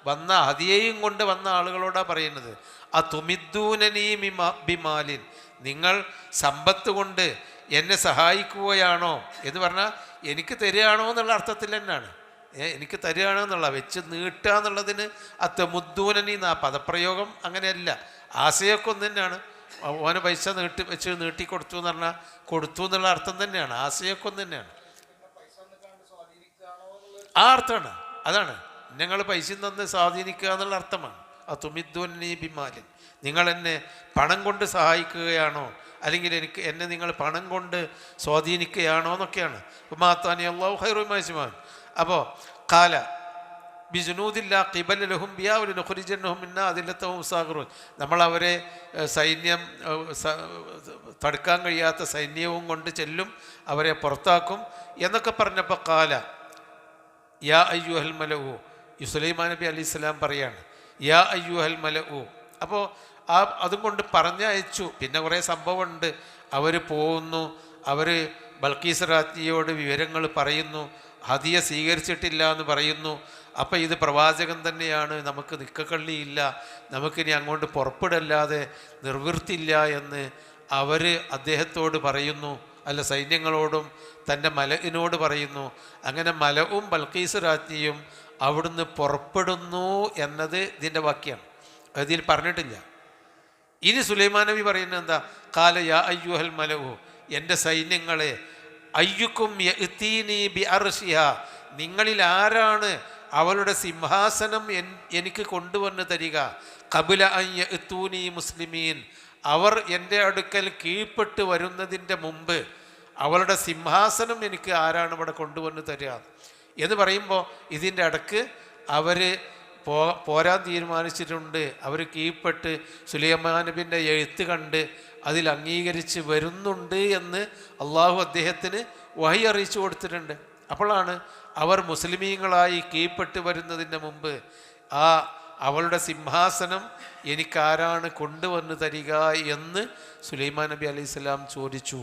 വന്ന ഹദിയയും കൊണ്ട് വന്ന ആളുകളോടാണ് പറയുന്നത്. അതുമിദ്ദൂനനി ബിമാലിൻ, നിങ്ങൾ സമ്പത്ത് കൊണ്ട് എന്നെ സഹായിക്കുകയാണോ എന്ന് പറഞ്ഞാൽ എനിക്ക് തരികയാണോ എന്നുള്ള അർത്ഥത്തിൽ തന്നെയാണ്. എനിക്ക് തരികയാണോ എന്നുള്ള, വെച്ച് നീട്ടുക എന്നുള്ളതിന് അത്തമുദ്ദൂനനി എന്നാ പദപ്രയോഗം. അങ്ങനെയല്ല, ആശയൊക്കെ ഒന്ന് തന്നെയാണ്. ഓന് പൈസ വെച്ച് നീട്ടിക്കൊടുത്തു എന്ന് പറഞ്ഞാൽ കൊടുത്തു എന്നുള്ള അർത്ഥം തന്നെയാണ്, ആശയൊക്കെ ഒന്ന് തന്നെയാണ്. ആ അർത്ഥമാണ്, അതാണ് നിങ്ങൾ പൈസ തന്ന് സ്വാധീനിക്കുക എന്നുള്ള അർത്ഥമാണ്. അതുമിദ്ദൂനനി ബിമാലിൻ, നിങ്ങൾ എന്നെ പണം കൊണ്ട് സഹായിക്കുകയാണോ, അല്ലെങ്കിൽ എന്നെ നിങ്ങൾ പണം കൊണ്ട് സ്വാധീനിക്കുകയാണോ എന്നൊക്കെയാണ്. മാത്താനി അല്ലാഹു ഖൈറു മിമ്മാ യജ്മഊൻ. അപ്പോൾ ഖാല ബിജുനൂദില്ല ഖിബല ലഹും ബിഹാ വലനുഖ്രിജന്നഹും മിന്നാ അദില്ലത്തഹും സാഗിറൂൻ, നമ്മളവരെ സൈന്യം തടുക്കാൻ കഴിയാത്ത സൈന്യവും കൊണ്ട് ചെല്ലും, അവരെ പുറത്താക്കും എന്നൊക്കെ പറഞ്ഞപ്പോൾ ഖാല യാ അയ്യുഹൽ മലഉ, സുലൈമാൻ നബി അലൈഹി സ്വലാം പറയാണ് യാ അയ്യുഹൽ മലഉ. അപ്പോൾ അതും കൊണ്ട് പറഞ്ഞയച്ചു. പിന്നെ കുറേ സംഭവമുണ്ട്. അവർ പോകുന്നു, അവർ ബൽക്കീസ് രാജ്ഞിയോട് വിവരങ്ങൾ പറയുന്നു, ഹദിയ സ്വീകരിച്ചിട്ടില്ല എന്ന് പറയുന്നു. അപ്പം ഇത് പ്രവാചകൻ തന്നെയാണ്, നമുക്ക് നിക്കക്കള്ളിയില്ല, നമുക്കിനി അങ്ങോട്ട് പുറപ്പെടല്ലാതെ നിർവൃത്തിയില്ല എന്ന് അവർ അദ്ദേഹത്തോട് പറയുന്നു. അല്ല, സൈന്യങ്ങളോടും തൻ്റെ മലയിനോട് പറയുന്നു. അങ്ങനെ മലവും ബൽക്കീസ് രാജ്ഞിയും അവിടുന്ന് പുറപ്പെടുന്നു എന്നത് ഇതിൻ്റെ വാക്യമാണ്, അതിൽ പറഞ്ഞിട്ടില്ല. ഇനി സുലൈമാൻ നബി പറയുന്നത് എന്താ? ഖാല യാ അയ്യുഹൽ മലഉ, എൻ്റെ സൈന്യങ്ങളെ, അയ്യുക്കും യഅ്തീനി ബി അർശിഹ, നിങ്ങളിൽ ആരാണ് അവളുടെ സിംഹാസനം എനിക്ക് കൊണ്ടുവന്ന് തരിക. ഖബല അൻ യഅ്തൂനി മുസ്ലിമീൻ, അവർ എൻ്റെ അടുക്കൽ കീഴ്പ്പെട്ട് വരുന്നതിൻ്റെ മുമ്പ് അവളുടെ സിംഹാസനം എനിക്ക് ആരാണ് ഇവിടെ കൊണ്ടുവന്ന് തരിക എന്ന് പറയുമ്പോൾ ഇതിൻ്റെ ഇടക്ക് അവർ പോരാൻ തീരുമാനിച്ചിട്ടുണ്ട്. അവർ കീഴ്പ്പെട്ട് സുലൈമാൻ നബിൻ്റെ എഴുത്ത് കണ്ട് അതിൽ അംഗീകരിച്ച് വരുന്നുണ്ട് എന്ന് അള്ളാഹു അദ്ദേഹത്തിന് വഹി അറിയിച്ചു കൊടുത്തിട്ടുണ്ട്. അപ്പോഴാണ് അവർ മുസ്ലിമീങ്ങളായി കീഴ്പ്പെട്ട് വരുന്നതിൻ്റെ മുമ്പ് അവളുടെ സിംഹാസനം എനിക്കാരാണ് കൊണ്ടുവന്ന് തരിക എന്ന് സുലൈമാൻ നബി അലൈഹി സ്വലാം ചോദിച്ചു.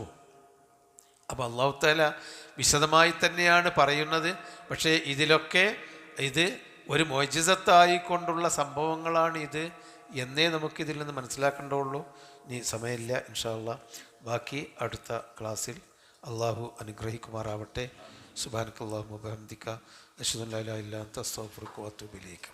അപ്പോൾ അള്ളാഹു തആല വിശദമായി തന്നെയാണ് പറയുന്നത്. പക്ഷേ ഇതിലൊക്കെ ഇത് ഒരു മുഅ്ജിസത്തായി കൊണ്ടുള്ള സംഭവങ്ങളാണ് ഇത് എന്നേ നമുക്കിതിൽ നിന്ന് മനസ്സിലാക്കേണ്ടതുള്ളൂ. ഇനി സമയമില്ല, ഇൻഷാ അല്ലാഹ് ബാക്കി അടുത്ത ക്ലാസ്സിൽ അള്ളാഹു അനുഗ്രഹിക്കുമാറാവട്ടെ. സുബ്ഹാനക്കല്ലാഹുമ്മ വബിഹംദിക അശ്ഹദു അൻ ലാ ഇലാഹ ഇല്ല അൻത അസ്തഗ്ഫിറുക വഅതൂബു ഇലൈക.